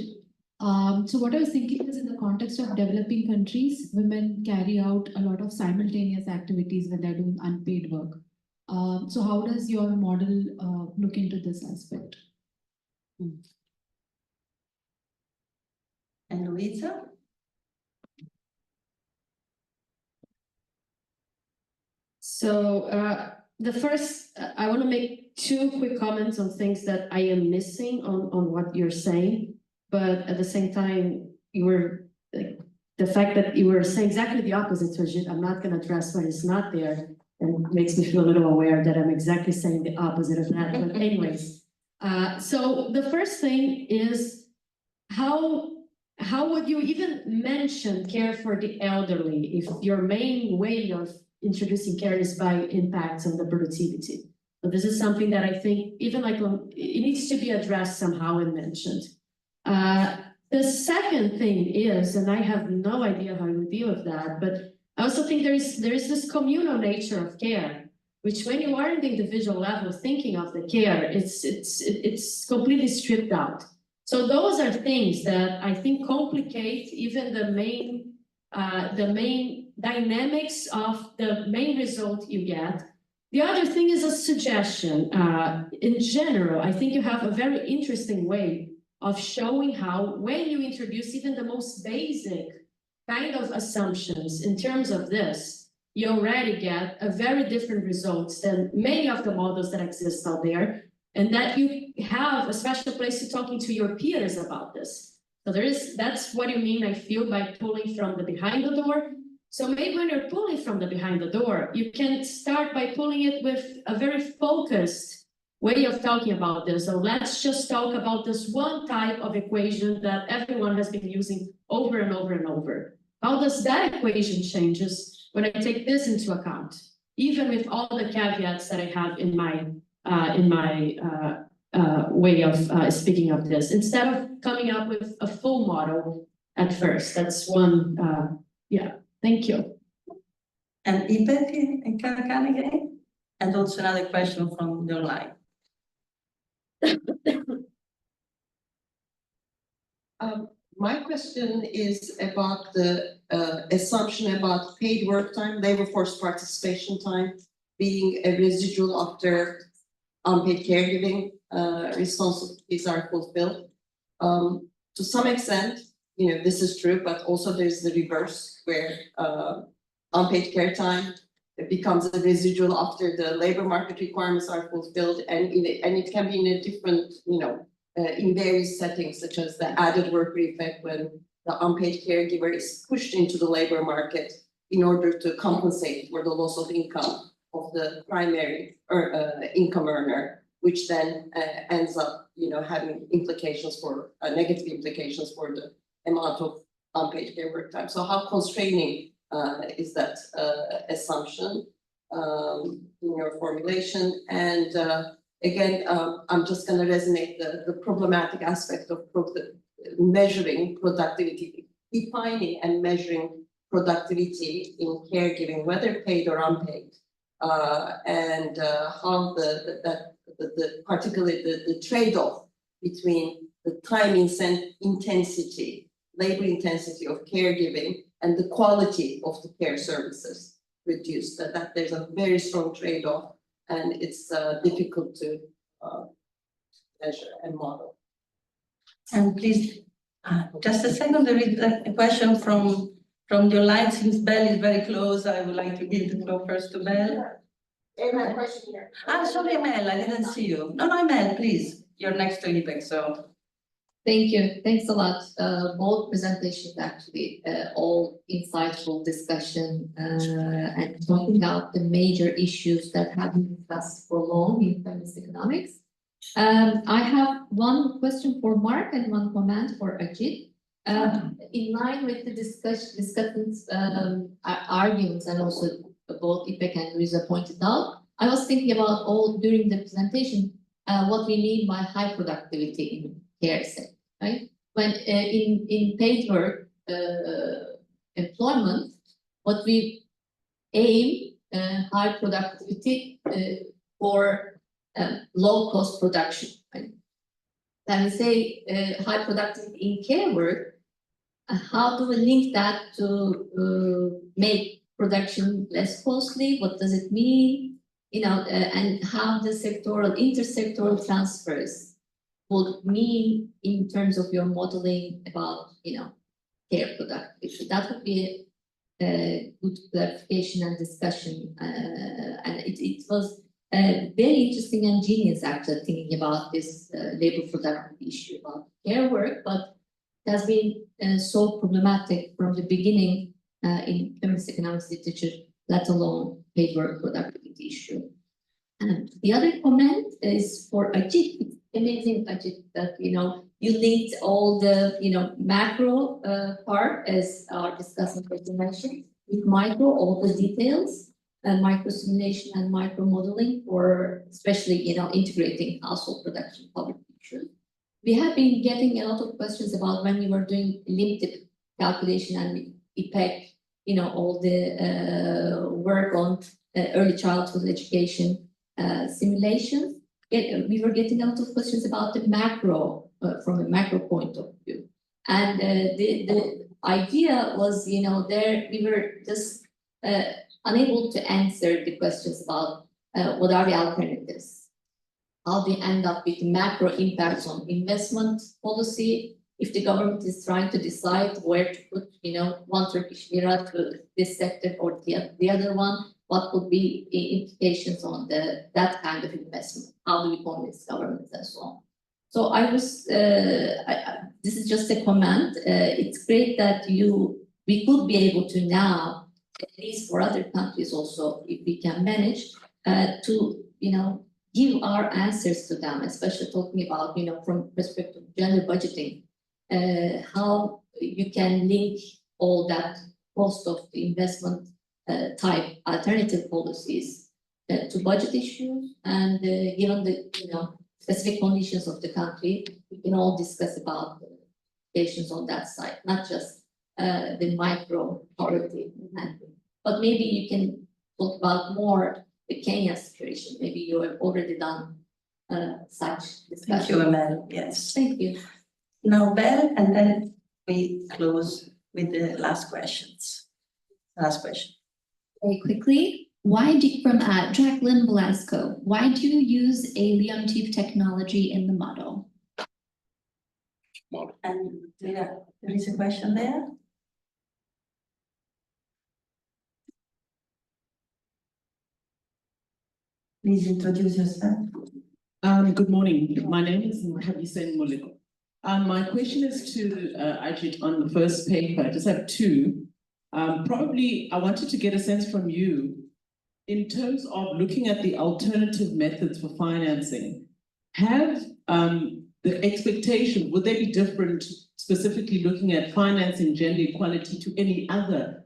So what I was thinking is in the context of developing countries, women carry out a lot of simultaneous activities when they're doing unpaid work. So how does your model look into this aspect? And Luisa? So the first, I want to make two quick comments on things that I am missing on what you're saying, but at the same time, the fact that you were saying exactly the opposite, Ajit, I'm not going to address what is not there, and makes me feel a little aware that I'm exactly saying the opposite of that. But anyways, so the first thing is how would you even mention care for the elderly if your main way of introducing care is by impacts on the productivity? So this is something that I think even it needs to be addressed somehow and mentioned. The second thing is, and I have no idea how you deal with that, but I also think there is this communal nature of care, which when you are in the individual level thinking of the care, it's completely stripped out. So those are things that I think complicate even the main dynamics of the main result you get. The other thing is a suggestion. In general, I think you have a very interesting way of showing how when you introduce even the most basic kind of assumptions in terms of this, you already get a very different results than many of the models that exist out there, and that you have a special place to talking to your peers about this. So that's what you mean, I feel, by pulling from the behind the door. So maybe when you're pulling from the behind the door, you can start by pulling it with a very focused way of talking about this. So let's just talk about this one type of equation that everyone has been using over and over and over. How does that equation changes when I take this into account, even with all the caveats that I have in my way of speaking of this, instead of coming up with a full model at first? That's one, yeah, thank you. And Ipek and Karakan again? And also another question from the online. My question is about the assumption about paid work time, labor force participation time being a residual after unpaid caregiving responsibilities are fulfilled. To some extent, this is true, but also there's the reverse where unpaid care time becomes a residual after the labor market requirements are fulfilled, and it can be in a different, in various settings, such as the added worker effect when the unpaid caregiver is pushed into the labor market in order to compensate for the loss of income of the primary income earner, which then ends up, having negative implications for the amount of unpaid care work time. So how constraining is that assumption? in your formulation. And again, I'm just gonna resonate the problematic aspect of measuring productivity, defining and measuring productivity in caregiving, whether paid or unpaid. And how particularly the trade-off between the time intensity, labor intensity of caregiving and the quality of the care services reduced, that there's a very strong trade-off, and it's difficult to measure and model. And please, just a second, there is a question from your line. Since Belle is very close, I would like to give the floor first to Belle. My question here. Sorry, Mel, I didn't see you. No, Mel, please. You're next to Ipek, so. Thank you. Thanks a lot. Both presentations actually, all insightful discussion and pointing out the major issues that have been discussed for long in feminist economics. I have one question for Mark and one comment for Ajit. In line with the discussants arguments, and also both Ipek and Luisa pointed out, I was thinking about all during the presentation what we mean by high productivity in care sector, right? When in paid work employment, what we aim high productivity for low cost production, right? When we say high productivity in care work, how do we link that to make production less costly? What does it mean? You know, and how the intersectoral transfers would mean in terms of your modeling about, care productivity. That would be a good clarification and discussion. And it was very interesting and genius actually thinking about this labor productivity issue about care work, but it has been so problematic from the beginning in feminist economics literature, let alone paid work productivity issue. And the other comment is for Ajit. It's amazing, Ajit, that you linked all the macro part as our discussant mentioned with micro, all the details, micro simulation and micro modeling for especially integrating household production public picture. We have been getting a lot of questions about when we were doing limited calculation and Ipek, all the work on early childhood education simulations. We were getting a lot of questions about the macro from a macro point of view. And the idea was, there we were just unable to answer the questions about what are the alternatives. How do you end up with macro impacts on investment policy? If the government is trying to decide where to put, one Turkish lira to this sector or the other one, what would be the implications on that kind of investment? How do we convince governments and so on? So I was, this is just a comment. It's great that we could be able to now, at least for other countries also, if we can manage to, give our answers to them, especially talking about, from perspective of gender budgeting, how you can link all that cost of the investment type alternative policies to budget issues, and given the specific conditions of the country, we can all discuss about the implications on that side, not just the micro poverty, but maybe you can talk about more the Kenya situation. Maybe you have already done such discussion. Thank you, Emel. Yes. Thank you. Now, Belle, and then we close with the last questions. Last question. Very quickly, from Jacqueline Velasco, why do you use a Leontief technology in the model? And there is a question there. Please introduce yourself. Good morning. My name is Hussein Moliko. My question is to Ajit on the first paper. I just have two. Probably I wanted to get a sense from you in terms of looking at the alternative methods for financing. Have the expectation, would they be different, specifically looking at financing gender equality to any other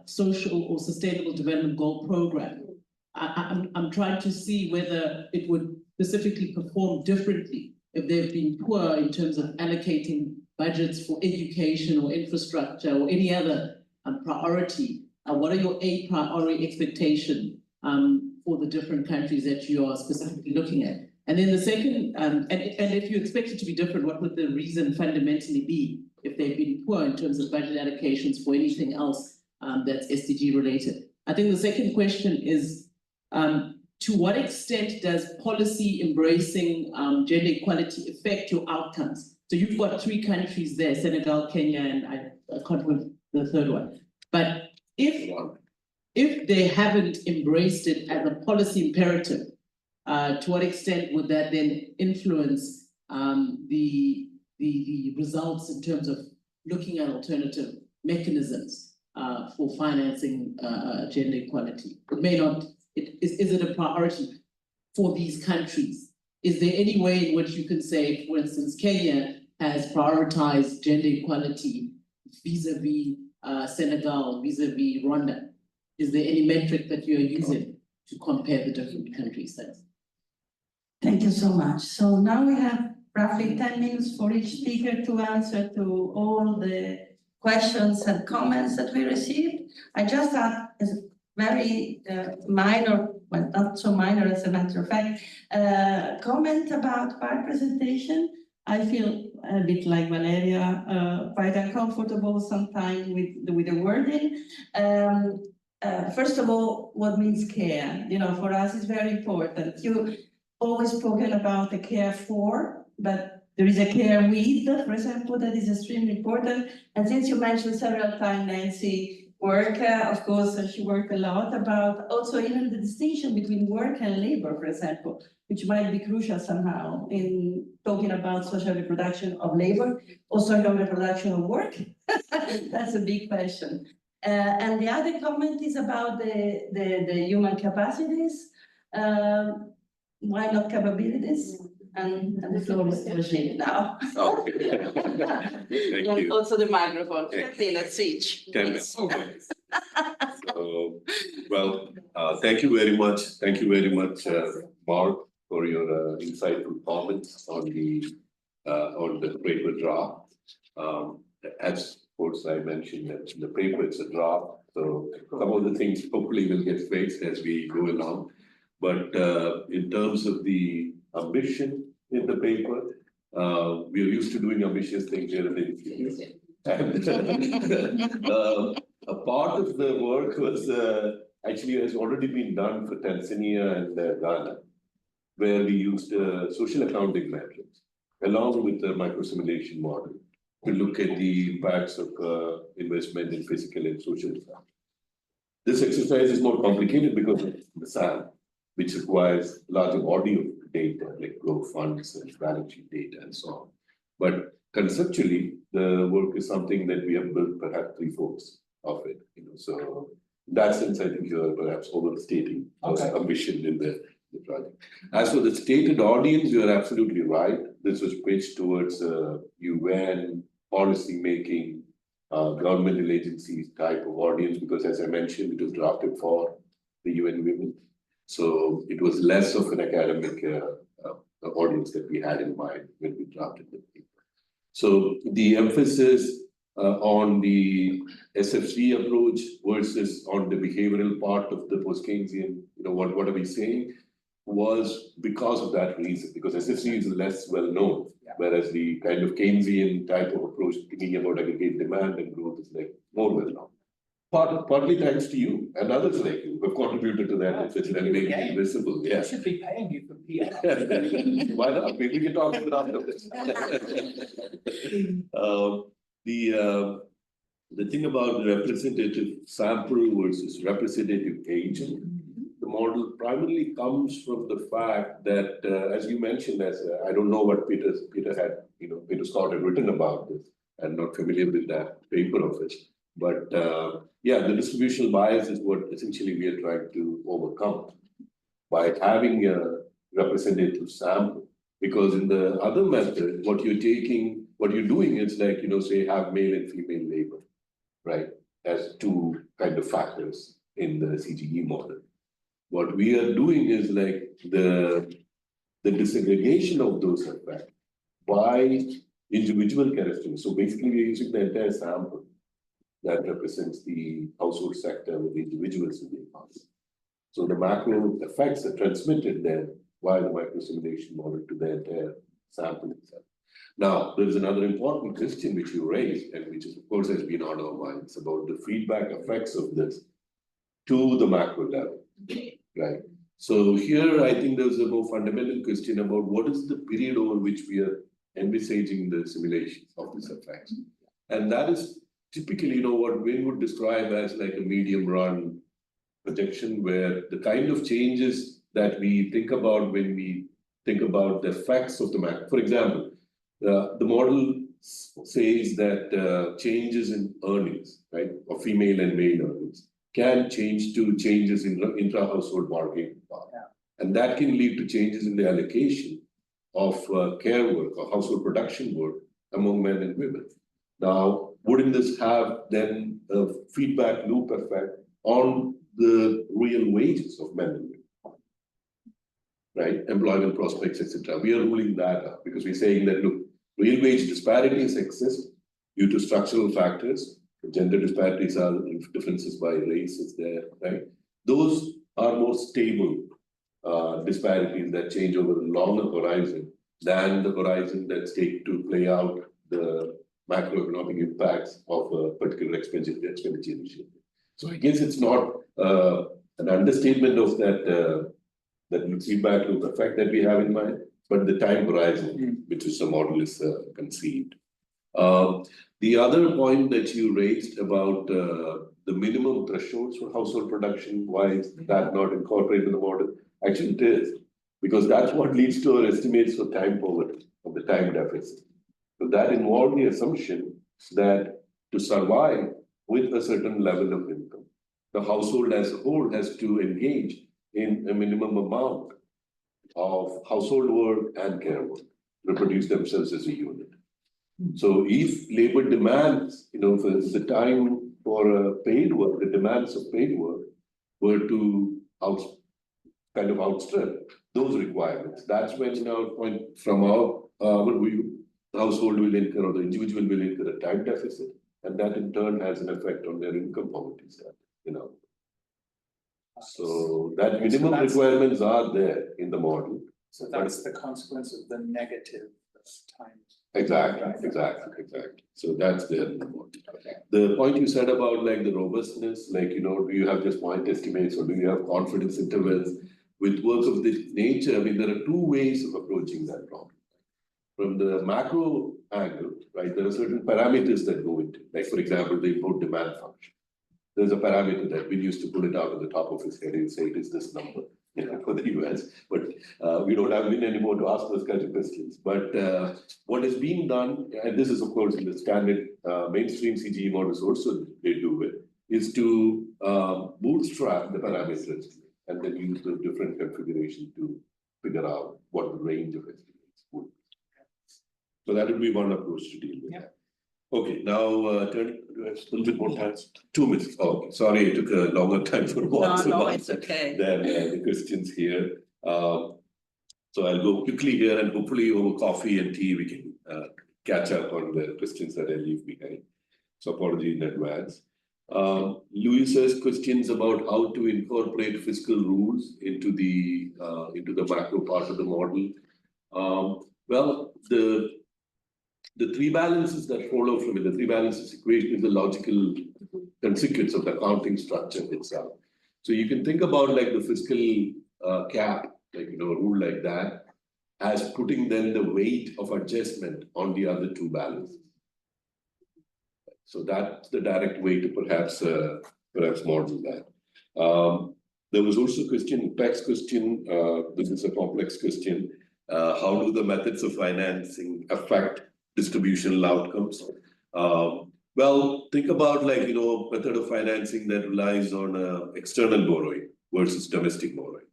social or sustainable development goal program? I'm trying to see whether it would specifically perform differently if they've been poor in terms of allocating budgets for education or infrastructure or any other priority. What are your a priori expectation for the different countries that you are specifically looking at? And then the second, and if you expect it to be different, what would the reason fundamentally be if they've been poor in terms of budget allocations for anything else that's SDG related? I think the second question is, to what extent does policy embracing gender equality affect your outcomes? So you've got 3 countries there, Senegal, Kenya, and I can't remember the third one. But if they haven't embraced it as a policy imperative, to what extent would that then influence the results in terms of looking at alternative mechanisms for financing gender equality? It may not. Is it a priority for these countries? Is there any way in which you can say, for instance, Kenya has prioritized gender equality vis-a-vis Senegal, vis-a-vis Rwanda? Is there any metric that you're using to compare the different countries? Thank you so much. So now we have roughly 10 minutes for each speaker to answer to all the questions and comments that we received. I just had a very minor, well, not so minor as a matter of fact, comment about my presentation. I feel a bit like Valeria, quite uncomfortable sometimes with the wording. First of all, what means care? You know, for us it's very important. You always spoken about the care for, but there is a care with, for example, that is extremely important. And since you mentioned several times, Nancy, work, of course, she worked a lot about also even the distinction between work and labor, for example, which might be crucial somehow in talking about social reproduction of labor or social reproduction of work. That's a big question. And the other comment is about the human capacities. Why not capabilities? And the floor is Ajit now. Okay. Thank you. Also the microphone. Let's switch. 10 minutes. Okay. So, well, thank you very much. Thank you very much, Mark, for your insightful comments on the paper draft. As of course I mentioned that the paper is a draft, so some of the things hopefully will get fixed as we go along. But in terms of the ambition in the paper, we are used to doing ambitious things here in the Institute. A part of the work was actually has already been done for Tanzania and Ghana, where we used social accounting metrics along with the microsimulation model to look at the impacts of investment in physical and social infrastructure. This exercise is more complicated because of the SAM, which requires larger body of data like growth funds and balance sheet data and so on. But conceptually, the work is something that we have built perhaps 3/4 of it. You know, so in that sense, I think you're perhaps overstating our ambition in the project. As for the stated audience, you are absolutely right. This was pitched towards UN policy making, governmental agencies type of audience, because as I mentioned, it was drafted for the UN women. So it was less of an academic audience that we had in mind when we drafted the paper. So the emphasis on the SFC approach versus on the behavioral part of the post-Keynesian, you know, what are we saying, was because of that reason, because SFC is less well known, whereas the kind of Keynesian type of approach thinking about aggregate demand and growth is like more well known. Partly thanks to you and others like you who have contributed to that emphasis and making it visible. Yeah. I should be paying you for PR. Why not? Maybe we can talk about after this. The thing about representative sample versus representative agent, the model primarily comes from the fact that, as you mentioned, I don't know what Peter Scott had written about this. I'm not familiar with that paper of it. But yeah, the distributional bias is what essentially we are trying to overcome by having a representative sample. Because in the other method, what you're doing is like, you know, say have male and female labor, right? As two kind of factors in the CGE model. What we are doing is like the disaggregation of those effects by individual characteristics. So basically, we're using the entire sample that represents the household sector with the individuals in the economy. So the macro effects are transmitted then via the microsimulation model to the entire sample itself. Now, there is another important question which you raised, and which is, of course, has been on our minds about the feedback effects of this to the macro level, right? So here, I think there's a more fundamental question about what is the period over which we are envisaging the simulation of these effects. And that is typically, what Wayne would describe as like a medium run projection, where the kind of changes that we think about when we think about the effects of the macro. For example, the model says that changes in earnings, right, of female and male earnings can change to changes in intra-household bargaining power. And that can lead to changes in the allocation of care work or household production work among men and women. Now, wouldn't this have then a feedback loop effect on the real wages of men and women, right? Employment prospects, etc. We are ruling that out because we're saying that, look, real wage disparities exist due to structural factors. Gender disparities are differences by race is there, right? Those are more stable disparities that change over a longer horizon than the horizon that's taken to play out the macroeconomic impacts of a particular expenditure initiative. So I guess it's not an understatement of that feedback loop effect that we have in mind, but the time horizon, which is the model is conceived. The other point that you raised about the minimum thresholds for household production, why is that not incorporated in the model? Actually, it is, because that's what leads to our estimates for time poverty, of the time deficit. So that involved the assumption that to survive with a certain level of income, the household as a whole has to engage in a minimum amount of household work and care work, reproduce themselves as a unit. So if labor demands, for the time for paid work, the demands of paid work were to kind of outstrip those requirements, that's when point from our household will incur or the individual will incur a time deficit, and that in turn has an effect on their income poverty status, So that minimum requirements are there in the model. So that's the consequence of the negative times. Exactly. So that's there in the model. The point you said about like the robustness, like, do you have just point estimates or do you have confidence intervals with work of this nature? I mean, there are two ways of approaching that problem. From the macro angle, right, there are certain parameters that go into it. Like, for example, the input demand function. There's a parameter that we used to put it out at the top of his head and say it is this number, for the US. But we don't have Lynn anymore to ask those kinds of questions. But what is being done, and this is of course in the standard mainstream CGE models also they do it, is to bootstrap the parameters and then use the different configuration to figure out what the range of estimates would be. So that would be one approach to deal with that. Okay, now turning to a little bit more time. 2 minutes. Oh, sorry, it took a longer time for one. No, it's okay. Than the questions here. So I'll go quickly here, and hopefully over coffee and tea we can catch up on the questions that I leave behind. So apology in advance. Luis's questions about how to incorporate fiscal rules into the macro part of the model. Well, the three balances that follow from it, the three balances equation is the logical consequence of the accounting structure itself. So you can think about like the fiscal cap, like, a rule like that, as putting then the weight of adjustment on the other two balances. So that's the direct way to perhaps model that. There was also a question, tax question, this is a complex question. How do the methods of financing affect distributional outcomes? Well, think about like, method of financing that relies on external borrowing versus domestic borrowing.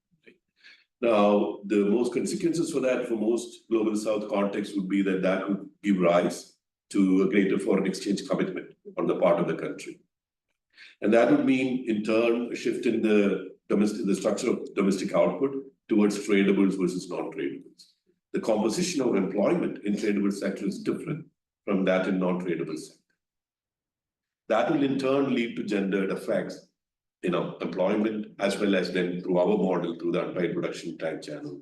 Now, the most consequences for that for most global South contexts would be that would give rise to a greater foreign exchange commitment on the part of the country. And that would mean, in turn, a shift in the structure of domestic output towards tradables versus non-tradables. The composition of employment in tradable sector is different from that in non-tradable sector. That will in turn lead to gendered effects, employment, as well as then through our model, through the unpaid production time channel.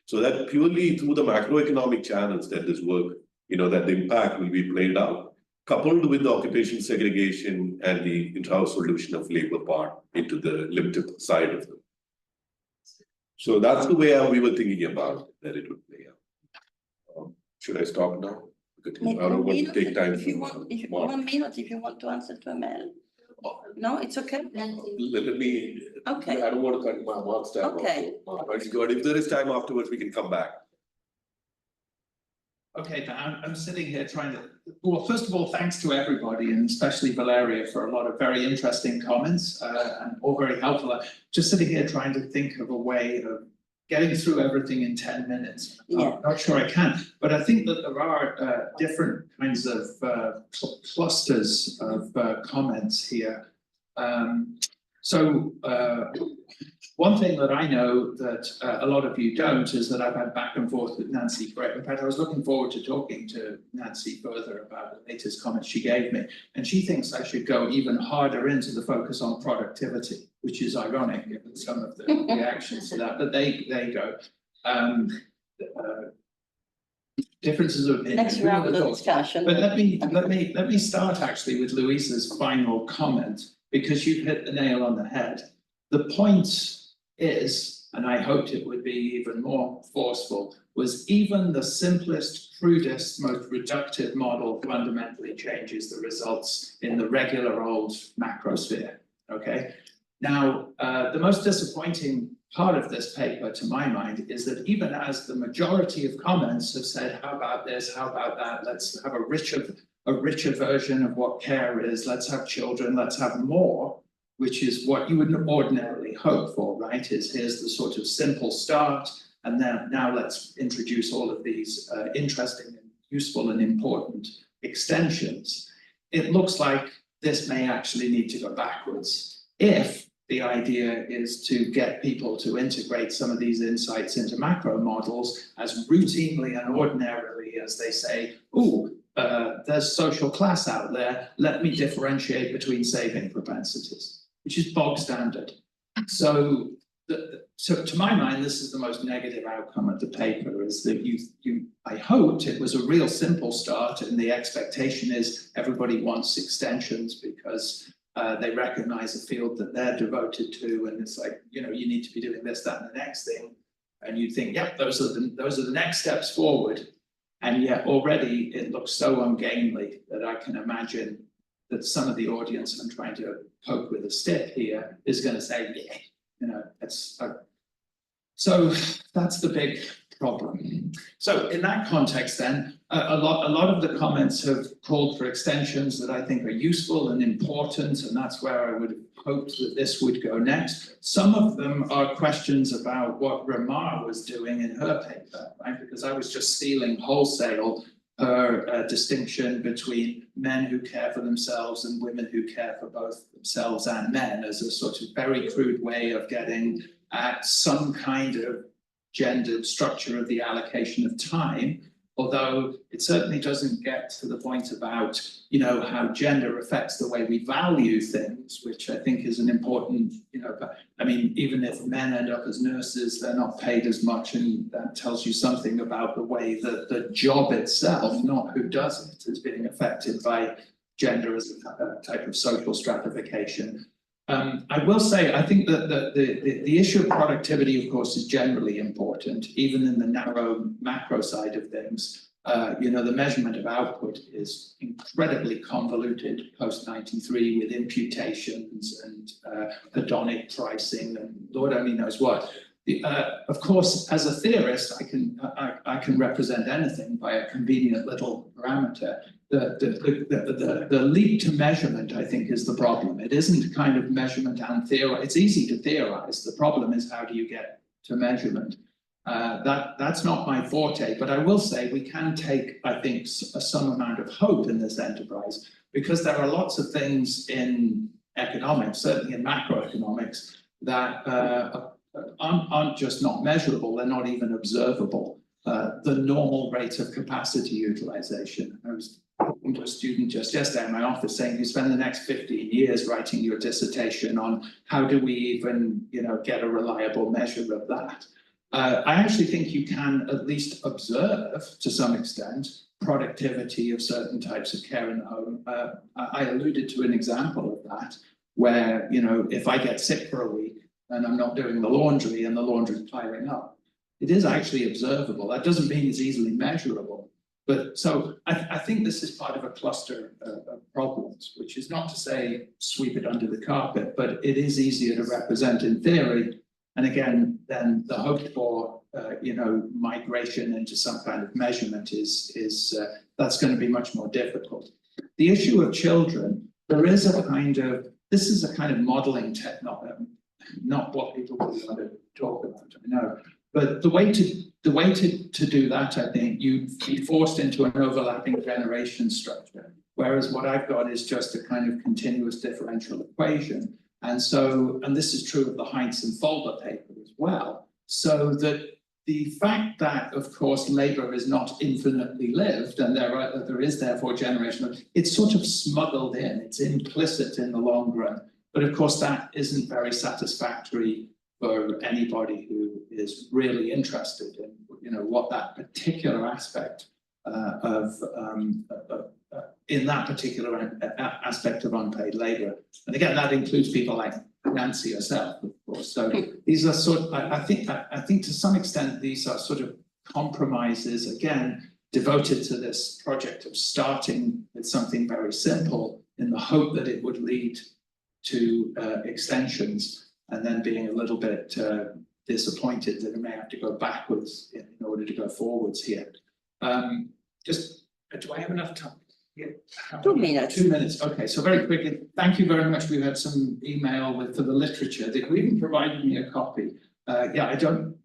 So that purely through the macroeconomic channels that this work, that the impact will be played out, coupled with the occupation segregation and the intra-household division of labor part into the limited side of them. So that's the way we were thinking about that it would play out. Should I stop now? I don't want to take time. If you want, 1 minute, if you want to answer to Amel. No, it's okay. Let me. Okay. I don't want to cut my Mark's time. Okay. Good. If there is time afterwards, we can come back. Okay, I'm sitting here trying to, well, first of all, thanks to everybody and especially Valeria for a lot of very interesting comments and all very helpful. Just sitting here trying to think of a way of getting through everything in 10 minutes. Yeah. I'm not sure I can, but I think that there are different kinds of clusters of comments here. One thing that I know that a lot of you don't is that I've had back and forth with Nancy. In fact, I was looking forward to talking to Nancy further about the latest comments she gave me. And she thinks I should go even harder into the focus on productivity, which is ironic given some of the reactions to that, but they go. Differences of opinion. Next round of the discussion. But let me start actually with Louisa's final comment, because you've hit the nail on the head. The point is, and I hoped it would be even more forceful, was even the simplest, crudest, most reductive model fundamentally changes the results in the regular old macrosphere, okay? Now, the most disappointing part of this paper, to my mind, is that even as the majority of comments have said, how about this, how about that, let's have a richer version of what care is, let's have children, let's have more, which is what you would ordinarily hope for, right? Here's the sort of simple start, and then now let's introduce all of these interesting and useful and important extensions. It looks like this may actually need to go backwards if the idea is to get people to integrate some of these insights into macro models as routinely and ordinarily as they say, ooh, there's social class out there, let me differentiate between saving propensities, which is bog standard. So, to my mind, this is the most negative outcome of the paper, is that I hoped it was a real simple start, and the expectation is everybody wants extensions because they recognize a field that they're devoted to, and it's like, you need to be doing this, that, and the next thing. And you think, yep, those are the next steps forward. And yet already it looks so ungainly that I can imagine that some of the audience I'm trying to poke with a stick here is going to say, yeah, so that's the big problem. So in that context then, a lot of the comments have called for extensions that I think are useful and important, and that's where I would have hoped that this would go next. Some of them are questions about what Ramar was doing in her paper, right? Because I was just stealing wholesale her distinction between men who care for themselves and women who care for both themselves and men as a sort of very crude way of getting at some kind of gendered structure of the allocation of time, although it certainly doesn't get to the point about, how gender affects the way we value things, which I think is an important, I mean, even if men end up as nurses, they're not paid as much, and that tells you something about the way that the job itself, not who does it, is being affected by gender as a type of social stratification. I will say, I think that the issue of productivity, of course, is generally important, even in the narrow macro side of things. The measurement of output is incredibly convoluted post-93 with imputations and hedonic pricing and Lord only knows what. Of course, as a theorist, I can represent anything by a convenient little parameter. The leap to measurement, I think, is the problem. It isn't kind of measurement and theory. It's easy to theorize. The problem is, how do you get to measurement? That's not my forte, but I will say we can take, I think, some amount of hope in this enterprise because there are lots of things in economics, certainly in macroeconomics, that aren't just not measurable, they're not even observable. The normal rate of capacity utilization. I was talking to a student just yesterday in my office saying, you spend the next 15 years writing your dissertation on how do we even, get a reliable measure of that. I actually think you can at least observe to some extent productivity of certain types of care in the home. I alluded to an example of that where, if I get sick for a week and I'm not doing the laundry and the laundry's piling up, it is actually observable. That doesn't mean it's easily measurable. But so I think this is part of a cluster of problems, which is not to say sweep it under the carpet, but it is easier to represent in theory. And again, then the hope for, migration into some kind of measurement is that's going to be much more difficult. The issue of children, this is a kind of modeling technology, not what people really want to talk about, I know. But the way to do that, I think, you'd be forced into an overlapping generation structure, whereas what I've got is just a kind of continuous differential equation. And this is true of the Heinz and Folber paper as well, so that the fact that, of course, labor is not infinitely lived, and there is therefore generational, it's sort of smuggled in, it's implicit in the long run. But of course, that isn't very satisfactory for anybody who is really interested in, what that particular aspect in that particular aspect of unpaid labor. And again, that includes people like Nancy herself, of course. So these are I think to some extent, these are sort of compromises, again, devoted to this project of starting with something very simple in the hope that it would lead to extensions, and then being a little bit disappointed that it may have to go backwards in order to go forwards here. Do I have enough time? Yeah. 2 minutes. 2 minutes, okay, so very quickly, thank you very much. We've had some email for the literature. They even provided me a copy. Yeah, I don't,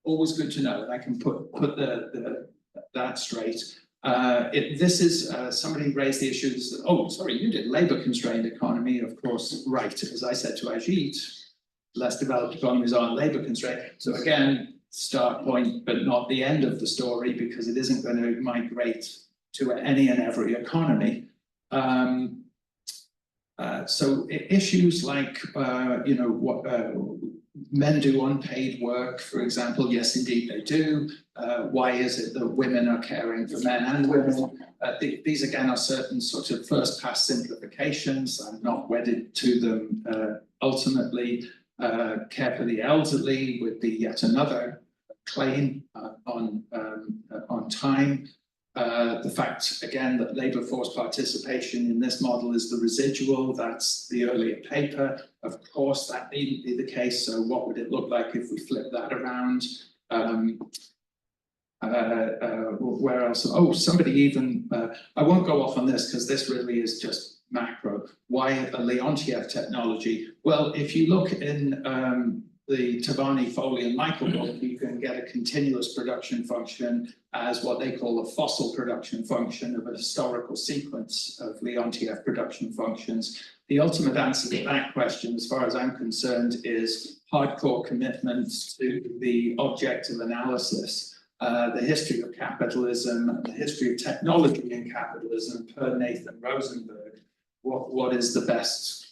always good to know, and I can put that straight. This is, somebody raised the issues that, oh, sorry, you did, labor constrained economy, of course, right, as I said to Ajit, less developed economies aren't labor constrained. So again, start point, but not the end of the story, because it isn't going to migrate to any and every economy. So issues like, what men do unpaid work, for example, yes, indeed they do. Why is it that women are caring for men and women? These again are certain sort of first pass simplifications. I'm not wedded to them ultimately. Care for the elderly would be yet another claim on time. The fact, again, that labour force participation in this model is the residual, that's the earlier paper. Of course, that needn't be the case, so what would it look like if we flip that around? Where else? Oh, somebody even, I won't go off on this because this really is just macro. Why a Leontief technology? Well, if you look in the Tavani, Foley and Michael book, you can get a continuous production function as what they call a fossil production function of a historical sequence of Leontief production functions. The ultimate answer to that question, as far as I'm concerned, is hardcore commitment to the objective analysis, the history of capitalism, the history of technology in capitalism per Nathan Rosenberg. What is the best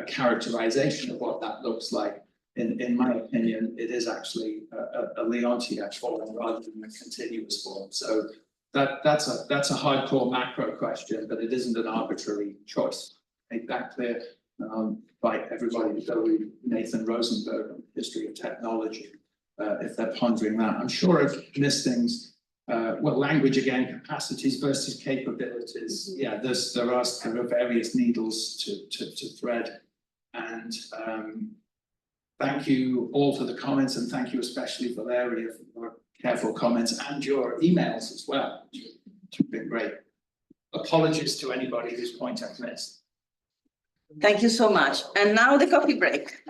characterization of what that looks like? In my opinion, it is actually a Leontief form rather than a continuous form. So that's a hardcore macro question, but it isn't an arbitrary choice. Make that clear. Invite everybody to go read Nathan Rosenberg on the history of technology if they're pondering that. I'm sure I've missed things. Well, language again, capacities versus capabilities. Yeah, there are various needles to thread, and thank you all for the comments, and thank you especially, Valeria, for your careful comments and your emails as well, which have been great. Apologies to anybody whose point I've missed. Thank you so much. And now the coffee break.